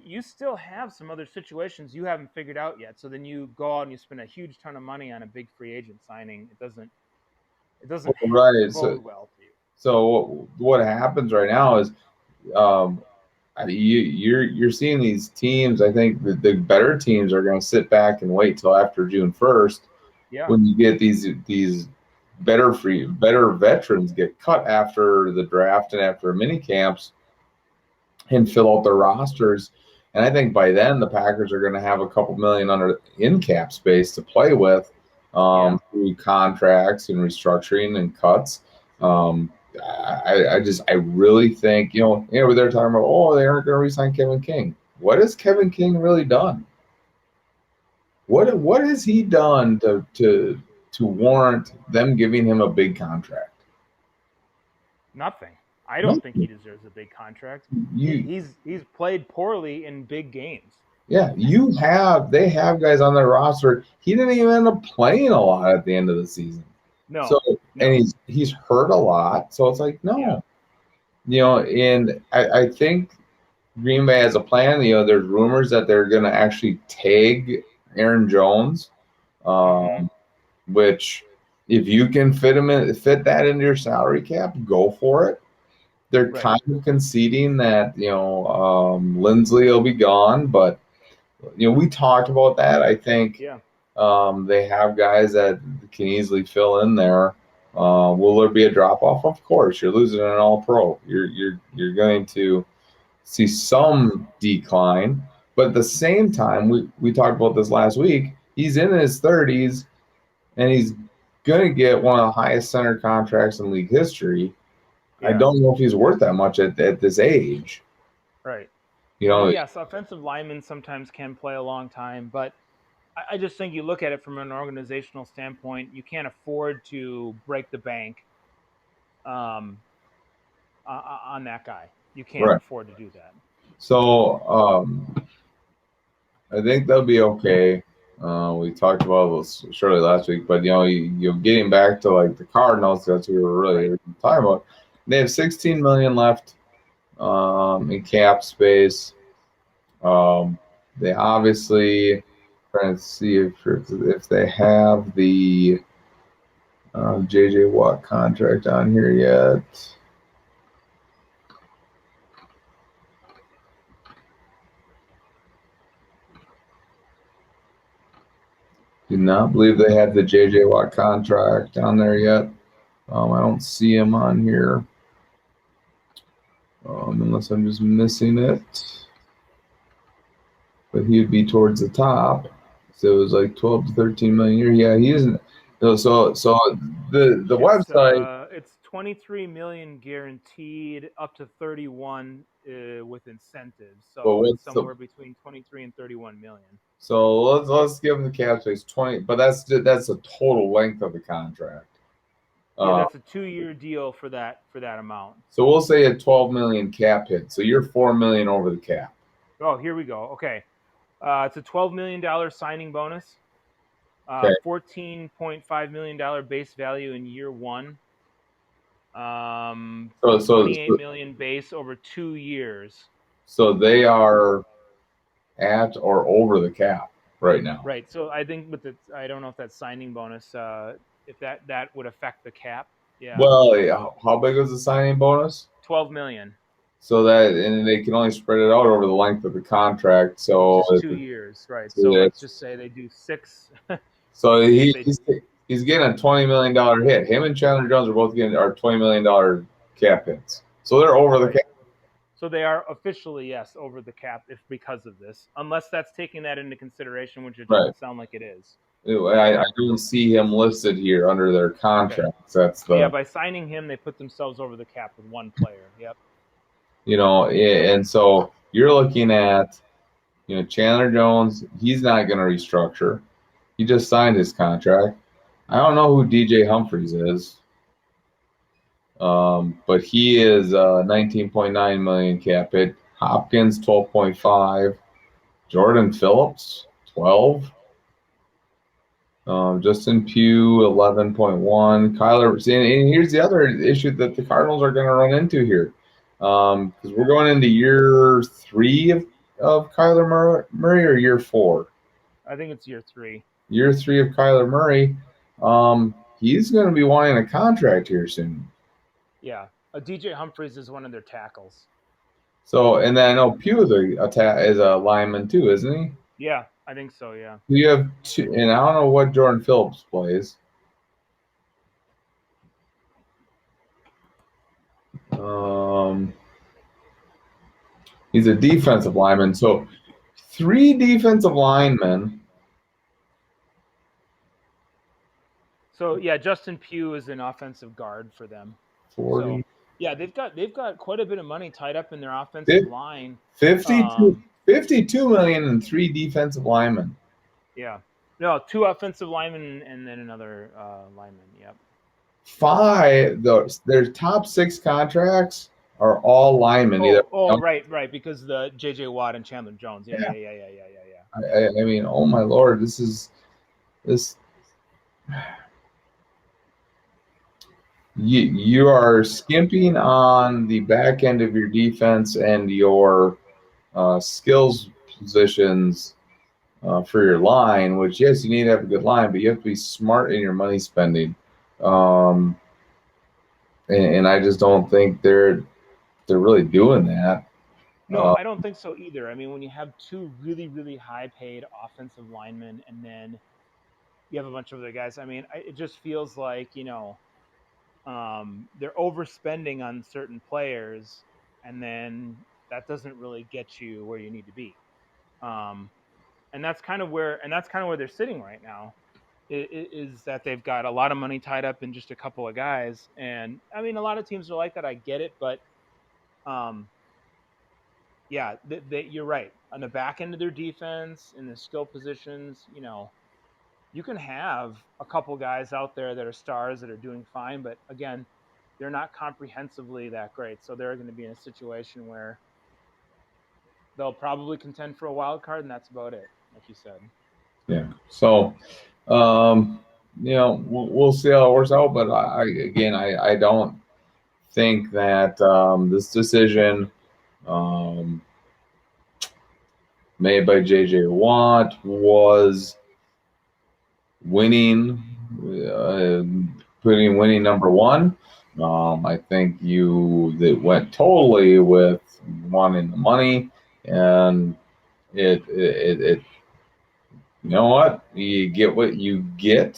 you still have some other situations you haven't figured out yet. So then you go out and you spend a huge ton of money on a big free agent signing. It doesn't right. bode well for you. So what happens right now is, you're seeing these teams. I think the better teams are going to sit back and wait till after June 1st. Yeah. When you get these better veterans get cut after the draft and after mini camps and fill out their rosters. And I think by then the Packers are going to have a couple million in cap space to play with, through contracts and restructuring and cuts. I really think, they're talking about, they aren't going to re-sign Kevin King. What has Kevin King really done? What has he done to warrant them giving him a big contract? Nothing. I don't think he deserves a big contract. He's played poorly in big games. Yeah, they have guys on their roster. He didn't even end up playing a lot at the end of the season. No. And he's hurt a lot. So it's like, no. Yeah. And I think Green Bay has a plan. There's rumors that they're going to actually tag Aaron Jones, which if you can fit that into your salary cap, go for it. They're kind of conceding that Lindsley will be gone, but we talked about that. I think they have guys that can easily fill in there. Will there be a drop off? Of course, you're losing an All Pro. You're going to see some decline, but at the same time, we talked about this last week. He's in his 30s, and he's going to get one of the highest center contracts in league history. I don't know if he's worth that much at this age. Right. Yes, offensive linemen sometimes can play a long time, but I just think you look at it from an organizational standpoint, you can't afford to break the bank on that guy. You can't afford to do that. So I think they'll be okay. We talked about this shortly last week, but you're getting back to like the Cardinals. That's what we were really talking about. They have $16 million left in cap space. They obviously trying to see if they have the JJ Watt contract on here yet. Do not believe they have the JJ Watt contract on there yet. I don't see him on here. Unless I'm just missing it. But he would be towards the top. So it was like 12 to 13 million a year. Yeah, he isn't. So the website. It's $23 million guaranteed, up to 31 with incentives. But So what's somewhere between 23 and 31 million. so let's give him the cap space 20, but that's the total length of the contract. Yeah, that's a 2-year deal for that amount. So we'll say a 12 million cap hit. So you're 4 million over the cap. Oh, here we go. Okay, it's a $12 million signing bonus. Okay. $14.5 million base value in year one. So 28 million base over 2 years. So they are at or over the cap right now. Right. So I think with the, I don't know if that signing bonus, if that would affect the cap. Yeah. Well, how big was the signing bonus? 12 million. So that, and they can only spread it out over the length of the contract. So Just 2 years, right? So let's just say they do 6. So he's getting a $20 million hit. Him and Chandler Jones are both getting our $20 million cap hits. So they're over the cap. So they are officially, yes, over the cap if because of this, unless that's taking that into consideration, which it doesn't sound like it is. I don't see him listed here under their contracts. Okay. That's the by signing him, they put themselves over the cap with one player. Yep. And so you're looking at, Chandler Jones. He's not going to restructure. He just signed his contract. I don't know who DJ Humphries is, but he is 19.9 million cap hit. Hopkins 12.5. Jordan Phillips 12. Justin Pugh 11.1. Kyler, and here's the other issue that the Cardinals are going to run into here, because we're going into year 3 of Kyler Murray, or year 4. I think it's year 3. Year 3 of Kyler Murray. He's going to be wanting a contract here soon. Yeah, DJ Humphries is one of their tackles. So, and then I know Pugh is a lineman too, isn't he? Yeah, I think so. Yeah. You have 2, and I don't know what Jordan Phillips plays. He's a defensive lineman. So 3 defensive linemen. So yeah, Justin Pugh is an offensive guard for them. 40. So, yeah, they've got quite a bit of money tied up in their offensive line. 52 million and 3 defensive linemen. Yeah. No, 2 offensive linemen and then another lineman. Yep. 5, their top 6 contracts are all linemen. Right, because the J.J. Watt and Chandler Jones. Yeah. I mean, oh my Lord, this. You are skimping on the back end of your defense and your skills positions for your line, which, yes, you need to have a good line, but you have to be smart in your money spending. And I just don't think they're really doing that. No, I don't think so either. I mean, when you have 2 really, really high-paid offensive linemen and then you have a bunch of other guys, I mean, it just feels like, they're overspending on certain players, and then that doesn't really get you where you need to be. And that's kind of where they're sitting right now. Is that they've got a lot of money tied up in just a couple of guys, and I mean, a lot of teams are like that. I get it, but yeah, you're right. On the back end of their defense, in the skill positions, you can have a couple guys out there that are stars that are doing fine, but again, they're not comprehensively that great. So they're going to be in a situation where they'll probably contend for a wild card, and that's about it, like you said. Yeah. So, we'll see how it works out. But I don't think that this decision made by J.J. Watt was winning, putting winning number 1. I think that went totally with wanting the money, and it you know what, you get what you you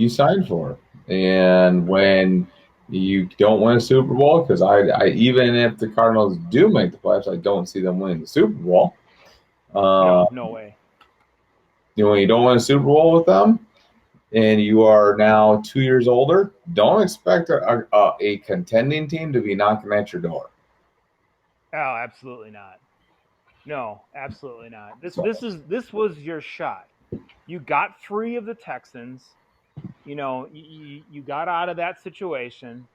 signed for. And when you don't win a Super Bowl, because I even if the Cardinals do make the playoffs, I don't see them winning the Super Bowl. No way. When you don't win a Super Bowl with them, and you are now 2 years older, don't expect a contending team to be knocking at your door. Oh, absolutely not. No, absolutely not. This So, this was your shot. You got free of the Texans. You got out of that situation.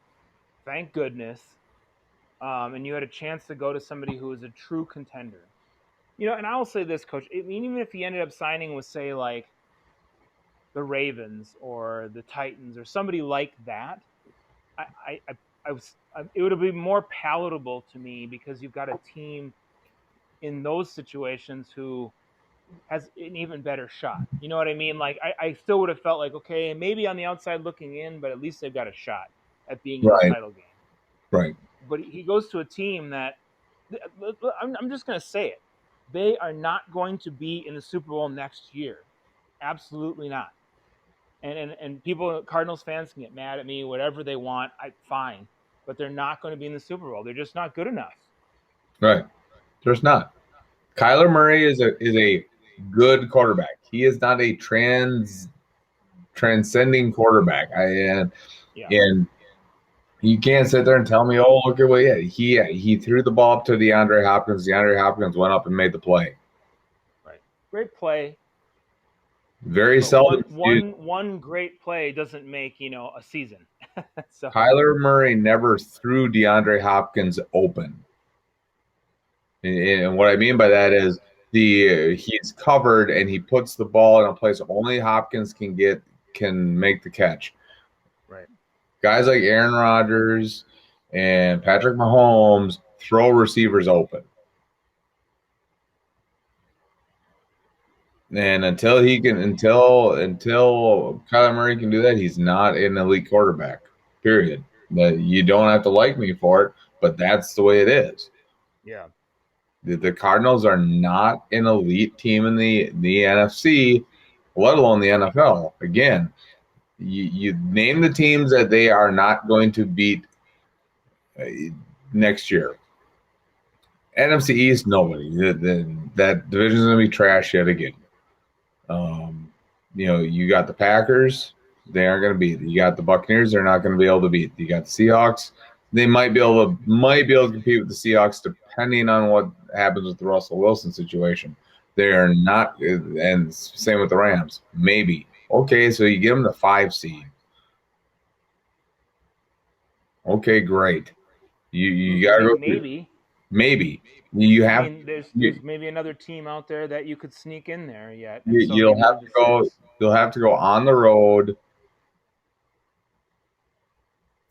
Thank goodness. And you had a chance to go to somebody who is a true contender. And I will say this, Coach. I mean, even if he ended up signing with, say, like the Ravens or the Titans or somebody like that, I, it would have been more palatable to me because you've got a team in those situations who has an even better shot. You know what I mean? Like I still would have felt like, okay, maybe on the outside looking in, but at least they've got a shot at being in the right, title game. right. But he goes to a team that I'm just going to say it. They are not going to be in the Super Bowl next year. Absolutely not. And people, Cardinals fans can get mad at me, whatever they want. Fine, but they're not going to be in the Super Bowl. They're just not good enough. Right. There's not. Kyler Murray is a good quarterback. He is not a transcending quarterback. Yeah. And you can't sit there and tell me, oh, look at what he threw the ball up to DeAndre Hopkins. DeAndre Hopkins went up and made the play. Right. Great play. Very But seldom. one great play doesn't make a season. So Kyler Murray never threw DeAndre Hopkins open. And what I mean by that is he's covered and he puts the ball in a place only Hopkins can make the catch. right. Guys like Aaron Rodgers and Patrick Mahomes throw receivers open. And until Kyler Murray can do that, he's not an elite quarterback. Period. That you don't have to like me for it, but that's the way it is. Yeah. The Cardinals are not an elite team in the NFC, let alone the NFL. Again, you name the teams that they are not going to beat next year. NFC East, nobody. That division is going to be trash yet again. You got the Packers, they aren't going to beat. You got the Buccaneers, they're not going to be able to beat. You got the Seahawks, they might be able to compete with the Seahawks depending on what happens with the Russell Wilson situation. They are not, and same with the Rams. Maybe okay, so you give them the 5 seed. Okay, great. You got to go through. Maybe you have. There's maybe another team out there that you could sneak in there yet, and so You'll maybe have to go. 6. You'll have to go on the road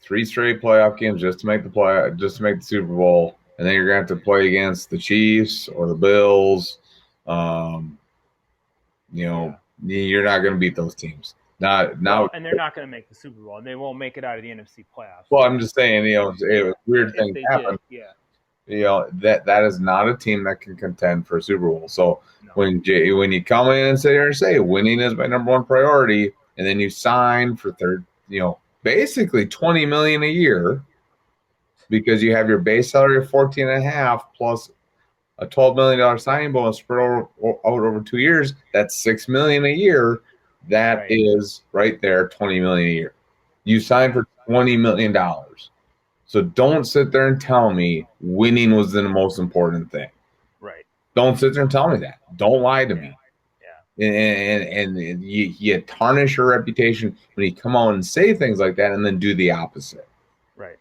3 straight playoff games just to make the Super Bowl, and then you're gonna have to play against the Chiefs or the Bills. You're not gonna beat those teams. Not now. Well, and they're not going to make the Super Bowl, and they won't make it out of the NFC playoffs. Well, I'm just saying, weird things happen. Yeah. That is not a team that can contend for a Super Bowl. So No. when you come in and sit here and say winning is my number one priority, and then you sign for basically $20 million a year because you have your base salary of 14.5 plus a $12 million signing bonus spread out over 2 years, that's $6 million a year. That is right there, $20 million a year. You signed for $20 million. So don't sit there and tell me winning was the most important thing. Right. Don't sit there and tell me that. Don't lie to me. Yeah. And you tarnish your reputation when you come out and say things like that and then do the opposite. Right.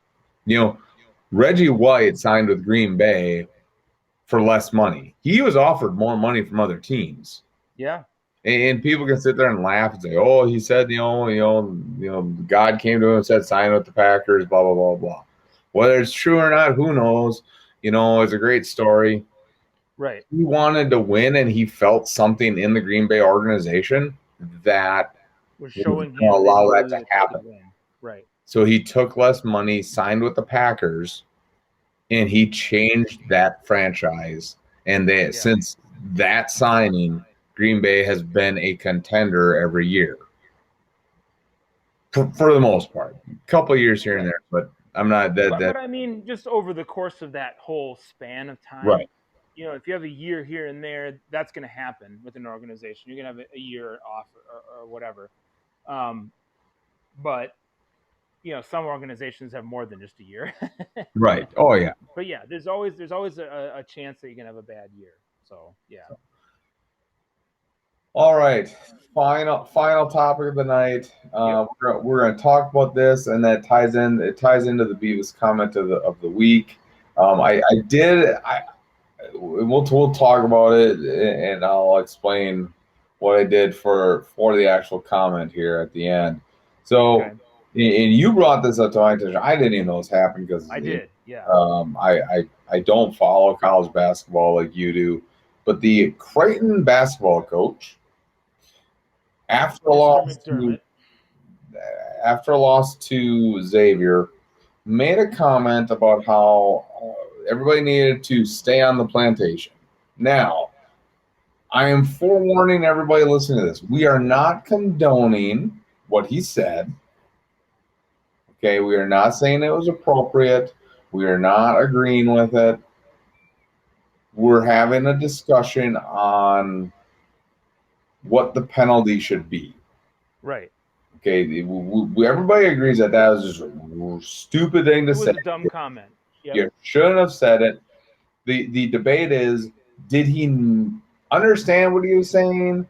Reggie White signed with Green Bay for less money. He was offered more money from other teams. Yeah. And people can sit there and laugh and say, "Oh, he said, God came to him and said sign with the Packers, blah blah blah blah." Whether it's true or not, who knows? It's a great story. Right. He wanted to win, and he felt something in the Green Bay organization that was showing him allow that to happen. Right. So he took less money, signed with the Packers, and he changed that franchise. And since that signing, Green Bay has been a contender every year. For the most part. A couple of years here and there, but I'm not that. But I mean, just over the course of that whole span of time, right. If you have a year here and there, that's going to happen with an organization. You're going to have a year off or whatever. But some organizations have more than just a year. Right. Oh yeah. But yeah, there's always a chance that you're gonna have a bad year. So yeah. All right. Final topic of the night. Yep. We're gonna talk about this, and that ties in. It ties into the Beavis comment of the week. I did. We'll talk about it, and I'll explain what I did for the actual comment here at the end. So, Okay. and you brought this up to my attention. I didn't even know this happened because I did. Yeah. I don't follow college basketball like you do, but the Creighton basketball coach after a Mr. loss to McDermott. Xavier made a comment about how everybody needed to stay on the plantation. Now, I am forewarning everybody listening to this. We are not condoning what he said. Okay, we are not saying it was appropriate. We are not agreeing with it. We're having a discussion on what the penalty should be. Right. Okay, everybody agrees that that was just a stupid thing to It say. was a dumb comment. Yep. You shouldn't have said it. The debate is, did he understand what he was saying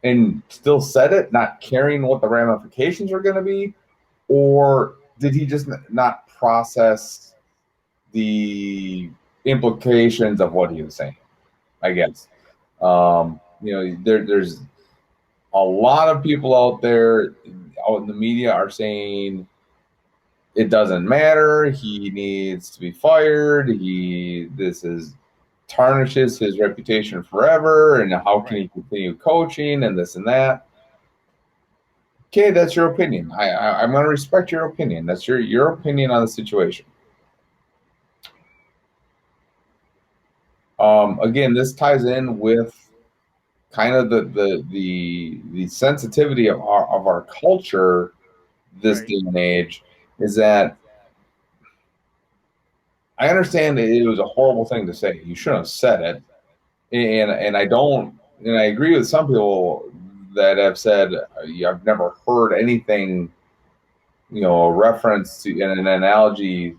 and still said it, not caring what the ramifications were going to be, or did he just not process the implications of what he was saying? I guess. There's a lot of people out there out in the media are saying it doesn't matter. He needs to be fired. This is tarnishes his reputation forever. And how can he Right. continue coaching and this and that? Okay, that's your opinion. I'm going to respect your opinion. That's your opinion on the situation. Again, this ties in with kind of the sensitivity of our culture this Right. day and age is that I understand that it was a horrible thing to say. You shouldn't have said it, and I don't, and I agree with some people that have said I've never heard anything, a reference to an analogy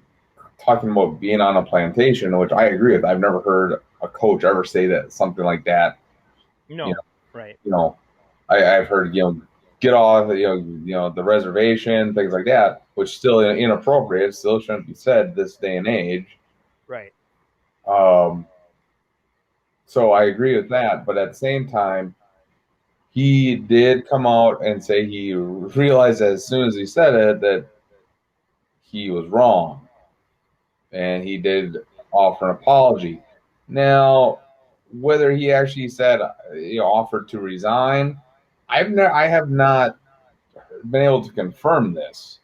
talking about being on a plantation, which I agree with. I've never heard a coach ever say that something like that. You know, No. Right. you know, I've heard get off the reservation, things like that, which still inappropriate, still shouldn't be said this day and age. Right. Um, so I agree with that, but at the same time, he did come out and say he realized as soon as he said it that he was wrong, and he did offer an apology. Now, whether he actually said offered to resign, I have not been able to confirm this.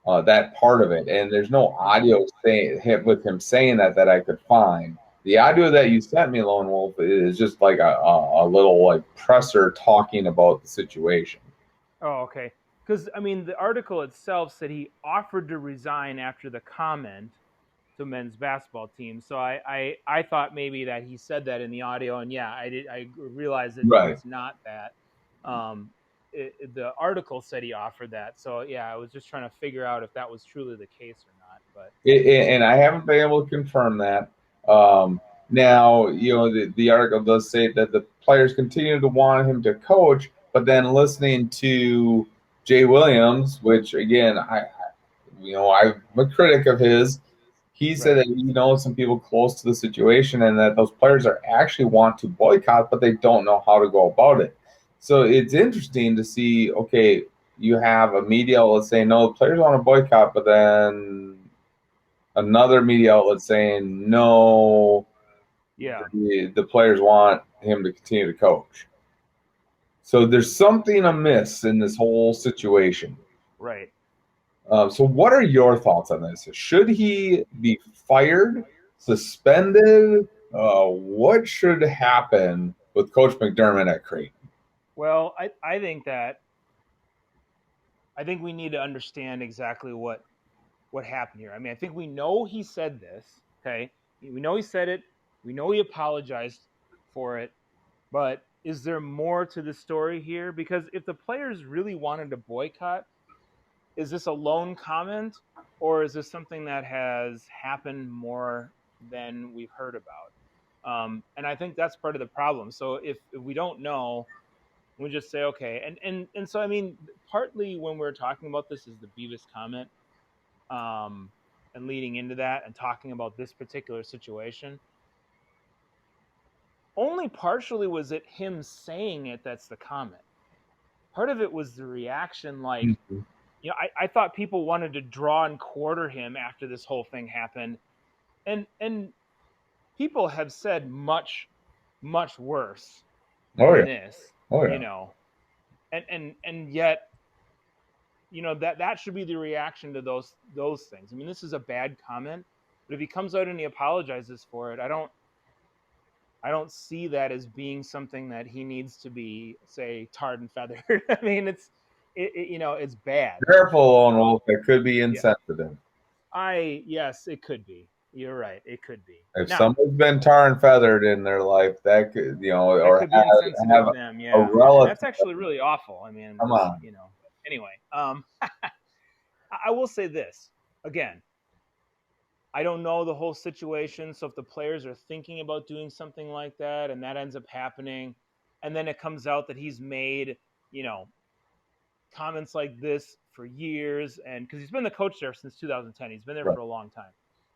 That part of it, and there's no audio saying with him saying that I could find. The audio that you sent me, Lone Wolf, is just like a little like presser talking about the situation. Oh, okay. Because I mean, the article itself said he offered to resign after the comment to men's basketball team. So I thought maybe that he said that in the audio, and yeah, I realized that no, Right. it's not that. The article said he offered that. So yeah, I was just trying to figure out if that was truly the case or not. But And I haven't been able to confirm that. Now, the article does say that the players continue to want him to coach, but then listening to Jay Williams, which again, I'm a critic of his. He said right. that he knows some people close to the situation and that those players are actually want to boycott, but they don't know how to go about it. So it's interesting to see, okay, you have a media outlet saying, no, the players want to boycott, but then another media outlet saying, no, Yeah. the players want him to continue to coach. So there's something amiss in this whole situation. Right. So, what are your thoughts on this? Should he be fired, suspended? What should happen with Coach McDermott at Creighton? Well, I think we need to understand exactly what happened here. I mean, I think we know he said this. Okay, we know he said it. We know he apologized for it. But is there more to the story here? Because if the players really wanted to boycott, is this a lone comment, or is this something that has happened more than we've heard about? And I think that's part of the problem. So if we don't know, we just say okay. And so I mean, partly when we're talking about this is the Beavis comment, and leading into that and talking about this particular situation. Only partially was it him saying it that's the comment. Part of it was the reaction, like, Mhm. you know, I thought people wanted to draw and quarter him after this whole thing happened. And people have said much, much worse Oh than yeah. this, Oh you yeah. know. And yet, you know, that should be the reaction to those things. I mean, this is a bad comment, but if he comes out and he apologizes for it, I don't see that as being something that he needs to be, say, tarred and feathered. I mean, you know, it's bad. Careful, Lone Wolf. It could be Yeah, insensitive. yes, it could be. You're right. It could be. If Now, someone's been tar and feathered in their life, that could, that or could be insensitive have to them. a Yeah, and relative. that's actually really awful. I mean, Come just, on. you know. Anyway, I will say this again. I don't know the whole situation. So if the players are thinking about doing something like that and that ends up happening, and then it comes out that he's made, you know, comments like this for years, and because he's been the coach there since 2010, he's been there Right. for a long time.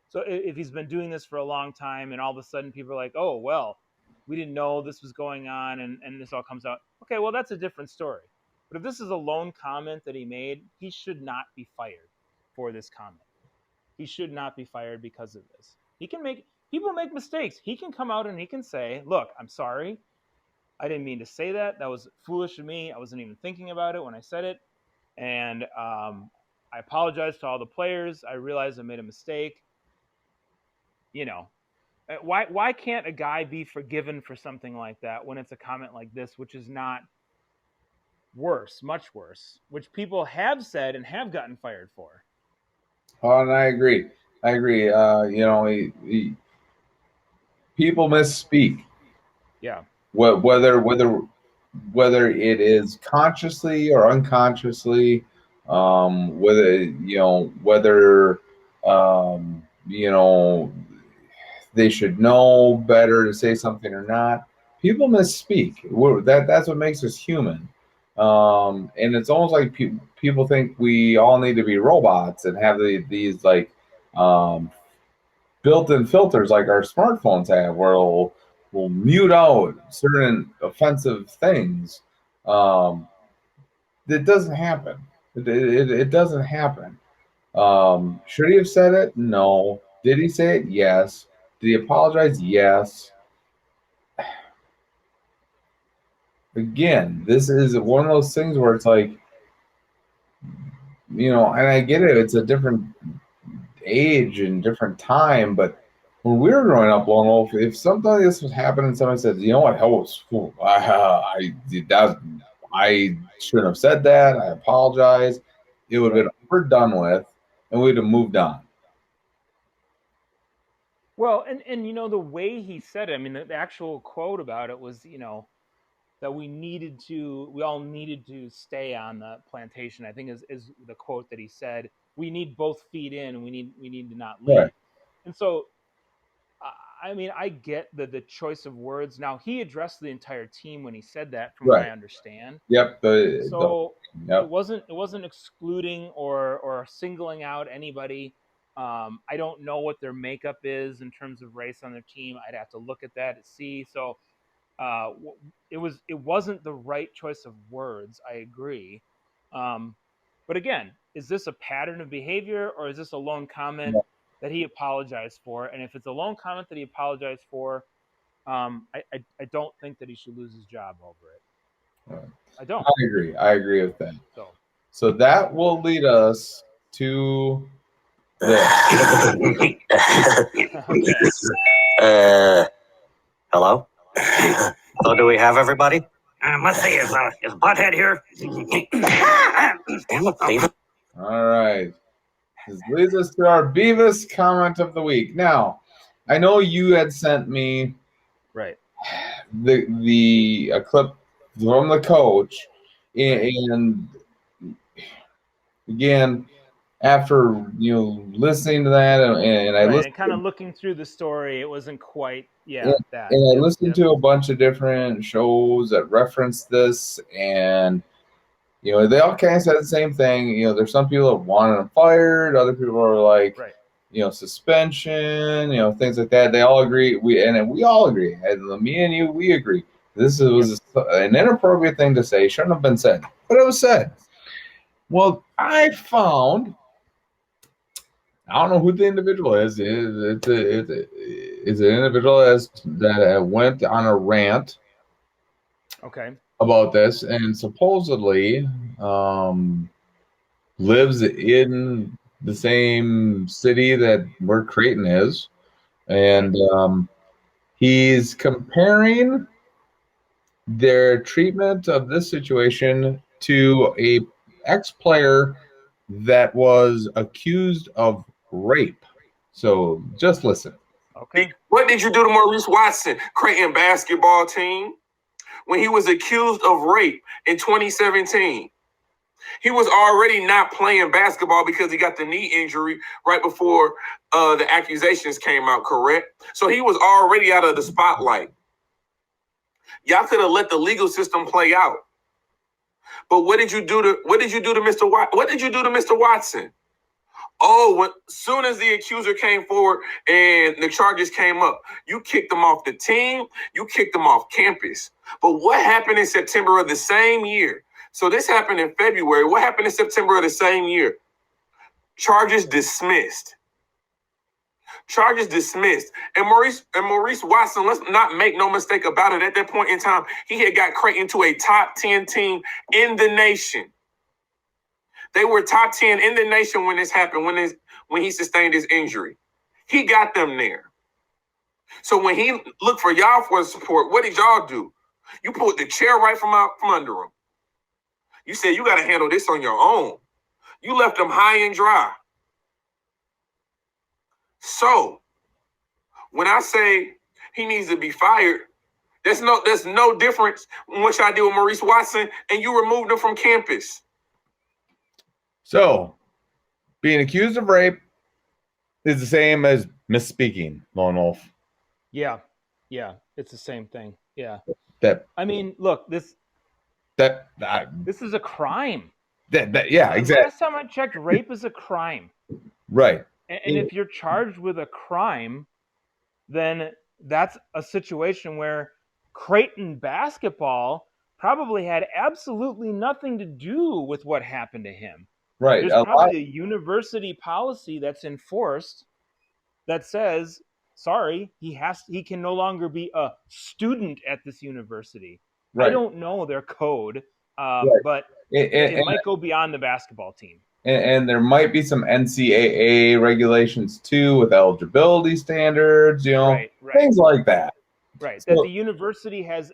So if he's been doing this for a long time and all of a sudden people are like, oh, well, we didn't know this was going on and this all comes out. Okay, well, that's a different story. But if this is a lone comment that he made, he should not be fired for this comment. He should not be fired because of this. People make mistakes. He can come out and he can say, look, I'm sorry. I didn't mean to say that. That was foolish of me. I wasn't even thinking about it when I said it. And I apologize to all the players. I realized I made a mistake. You know, why can't a guy be forgiven for something like that when it's a comment like this, which is not worse, much worse, which people have said and have gotten fired for? Oh, and I agree. I agree. You know, people misspeak. Yeah. Whether it is consciously or unconsciously, whether they should know better to say something or not. People misspeak. That's what makes us human. And it's almost like people think we all need to be robots and have these like um, built-in filters like our smartphones have, where we'll mute out certain offensive things. It doesn't happen. It doesn't happen. Should he have said it? No. Did he say it? Yes. Did he apologize? Yes. Again, this is one of those things where it's like, and I get it. It's a different age and different time, but when we were growing up, Lone Wolf, if something like this was happening, somebody said, "You know what? Hell was fool. I shouldn't have said that. I apologize." It would have been over, done with, and we'd have moved on. Well, and you know the way he said it. I mean, the actual quote about it was, you know, that we all needed to stay on the plantation. I think is the quote that he said. We need both feet in, and we need to not Right. leave. And so, I mean, I get the choice of words. Now he addressed the entire team when he said that, from what Right. I understand. Yep. So Yep. it wasn't excluding or singling out anybody. I don't know what their makeup is in terms of race on their team. I'd have to look at that to see. So uh, it wasn't the right choice of words. I agree. But again, is this a pattern of behavior or is this a lone comment that he apologized for? And if it's a lone comment that he apologized for, I don't think that he should lose his job over it. Right. I don't. I agree. I agree with that. So So that will lead us to this. Okay. Hello? So do we have everybody? Let's see, is Butthead here? Damn it, Beavis. All right. This leads us to our Beavis comment of the week. Now, I know you had sent me Right. the a clip from the coach, and again, after listening to that, and I Right, listened and kind of looking through the story, it wasn't quite and, that. and I Yep, listened yep. to a bunch of different shows that reference this, and they all kind of said the same thing. There's some people that wanted him fired, other people are like, Right. suspension, things like that. They all agree. We all agree. And me and you, we agree. This was an inappropriate thing to say. Shouldn't have been said, but it was said. Well, I found. I don't know who the individual is. It's an individual that went on a rant Okay. about this, and supposedly lives in the same city that where Creighton is, and he's comparing their treatment of this situation to a ex-player that was accused of rape. So just listen. Okay. What did you do to Maurice Watson, Creighton basketball team, when he was accused of rape in 2017? He was already not playing basketball because he got the knee injury right before the accusations came out, correct? So he was already out of the spotlight. Y'all could have let the legal system play out. But what did you do to Mr. What did you do to Mr. Watson? Oh, soon as the accuser came forward and the charges came up, you kicked him off the team, you kicked him off campus. But what happened in September of the same year? So this happened in February. What happened in September of the same year? Charges dismissed. Charges dismissed. And Maurice Watson, let's not make no mistake about it. At that point in time, he had got Creighton to a top 10 team in the nation. They were top 10 in the nation when this happened, when he sustained his injury. He got them there. So when he looked for y'all for support, what did y'all do? You pulled the chair right from under him. You said you got to handle this on your own. You left him high and dry. So when I say he needs to be fired, there's no difference in what y'all did with Maurice Watson, and you removed him from campus. So, being accused of rape is the same as misspeaking, Lone Wolf. Yeah, it's the same thing. Yeah. I mean, look, this is a crime. Yeah, exactly. Last time I checked, rape is a crime. Right. And if you're charged with a crime, then that's a situation where Creighton basketball probably had absolutely nothing to do with what happened to him. Right. There's probably a university policy that's enforced that says, sorry, he can no longer be a student at this university. Right. I don't know their code, but it might go beyond the basketball team. And there might be some NCAA regulations too with eligibility standards, things like that. Right. So, that the university has,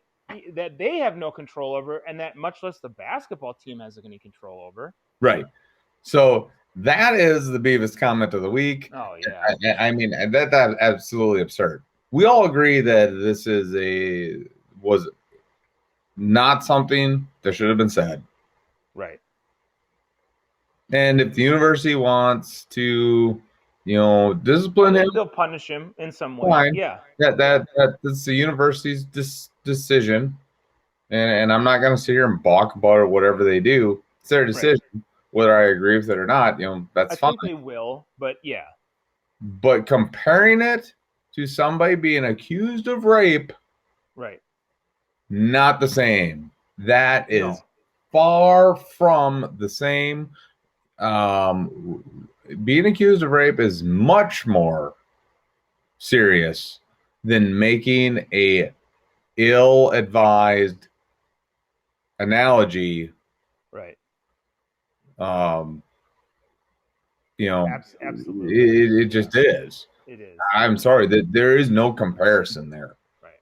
that they have no control over, and that much less the basketball team has any control over. Right. So that is the Beavis comment of the week. Oh yeah. I mean, that's absolutely absurd. We all agree that this was not something that should have been said. Right. And if the university wants to, discipline him, they'll punish him in some way. Fine. Yeah. That's the university's decision. And I'm not going to sit here and balk about it, whatever they do. It's their decision. Right. Whether I agree with it or not, that's fine. I think they will, but yeah. But comparing it to somebody being accused of rape, right, not the same. That is far from the same. Being accused of rape is much more serious than making a ill-advised analogy. Right. Absolutely. It just is. It is. I'm sorry that there is no comparison there. Right.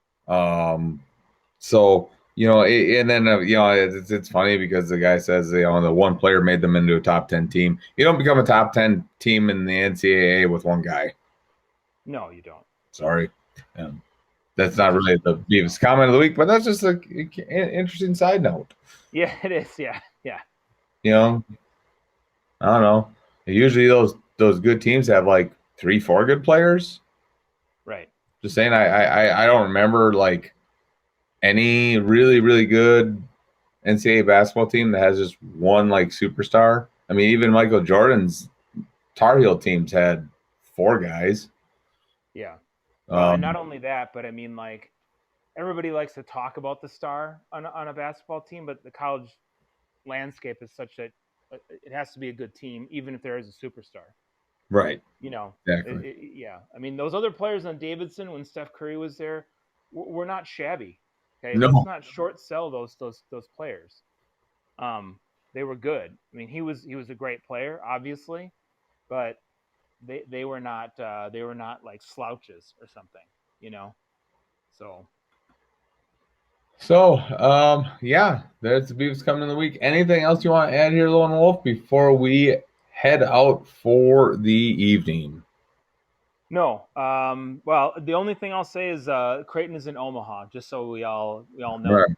So, and then, it's funny because the guy says, the one player made them into a top 10 team. You don't become a top 10 team in the NCAA with one guy. No, you don't. Sorry. That's not really the Beavis comment of the week, but that's just an interesting side note. Yeah, it is. Yeah. You know, I don't know. Usually those good teams have like 3-4 good players. Right. Just saying, I don't remember like any really, really good NCAA basketball team that has just one like superstar. I mean, even Michael Jordan's Tar Heel teams had 4 guys. Yeah. Well, and not only that, but I mean, like, everybody likes to talk about the star on a basketball team, but the college landscape is such that it has to be a good team, even if there is a superstar. Right. You know, Exactly. yeah. I mean, those other players on Davidson when Steph Curry was there were not shabby. Okay, No. let's not short sell those players. They were good. I mean, he was a great player, obviously, but they were not like slouches or something. You know, so. So, yeah, there's the Beavs coming in the week. Anything else you want to add here, Lone Wolf, before we head out for the evening? No. Well, the only thing I'll say is Creighton is in Omaha, just so we all know. Right.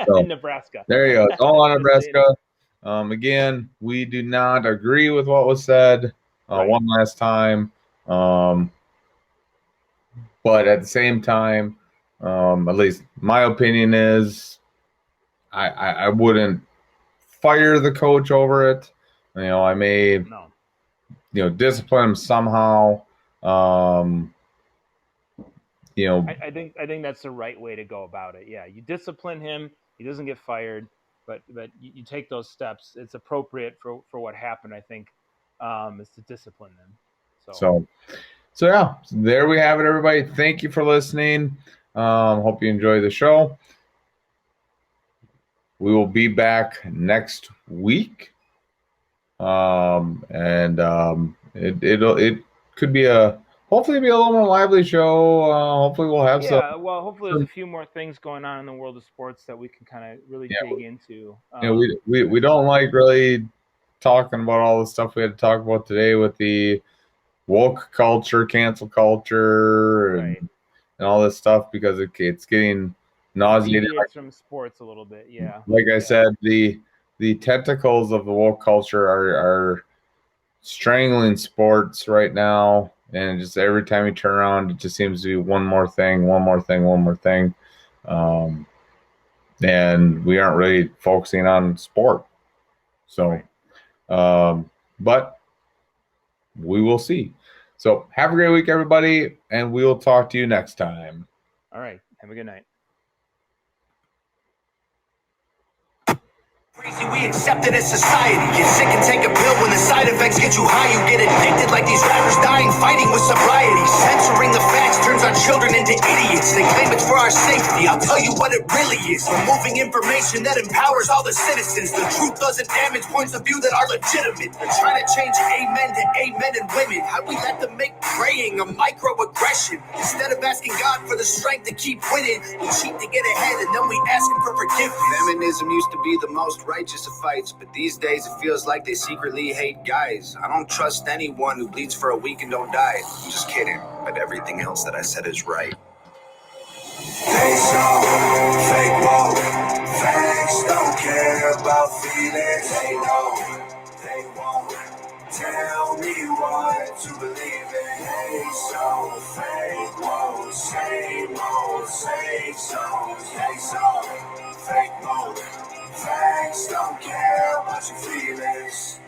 So, in Nebraska. There you go. It's all on Just so you Nebraska. Again, we do not agree with what was said Right. one last time. But at the same time, at least my opinion is I wouldn't fire the coach over it. You know, I may No. discipline him somehow. You know, I think that's the right way to go about it. Yeah, you discipline him. He doesn't get fired, but you take those steps. It's appropriate for what happened. I think is to discipline them. So yeah, there we have it, everybody. Thank you for listening. Hope you enjoy the show. We will be back next week. It could be hopefully be a little more lively show. Hopefully we'll have some. Yeah, well, hopefully there's a few more things going on in the world of sports that we can kind of really dig into. We don't like really talking about all the stuff we had to talk about today with the woke culture, cancel culture, and all this stuff because it's getting nauseating. Deviates from sports a little bit, yeah. Like I said, the tentacles of the woke culture are strangling sports right now, and just every time you turn around, it just seems to be one more thing, and we aren't really focusing on sport. So, but we will see. So have a great week, everybody, and we will talk to you next time. All right. Have a good night. Crazy, we accept it as society. Get sick and take a pill when the side effects get you high. You get addicted like these rappers dying, fighting with sobriety. Censoring the facts turns our children into idiots. They claim it's for our safety. I'll tell you what it really is. Removing information that empowers all the citizens. The truth doesn't damage points of view that are legitimate. They're trying to change amen to amen and women. How we let them make praying a microaggression. Instead of asking God for the strength to keep winning, we cheat to get ahead and then we ask him for forgiveness. Feminism used to be the most righteous of fights, but these days it feels like they secretly hate guys. I don't trust anyone who bleeds for a week and don't die. I'm just kidding, but everything else that I said is right. They show fake woke, facts don't care about feelings. They know they won't tell me what to believe in. They so fake woke, same old, same songs. They so fake woke. Facts don't care about your feelings.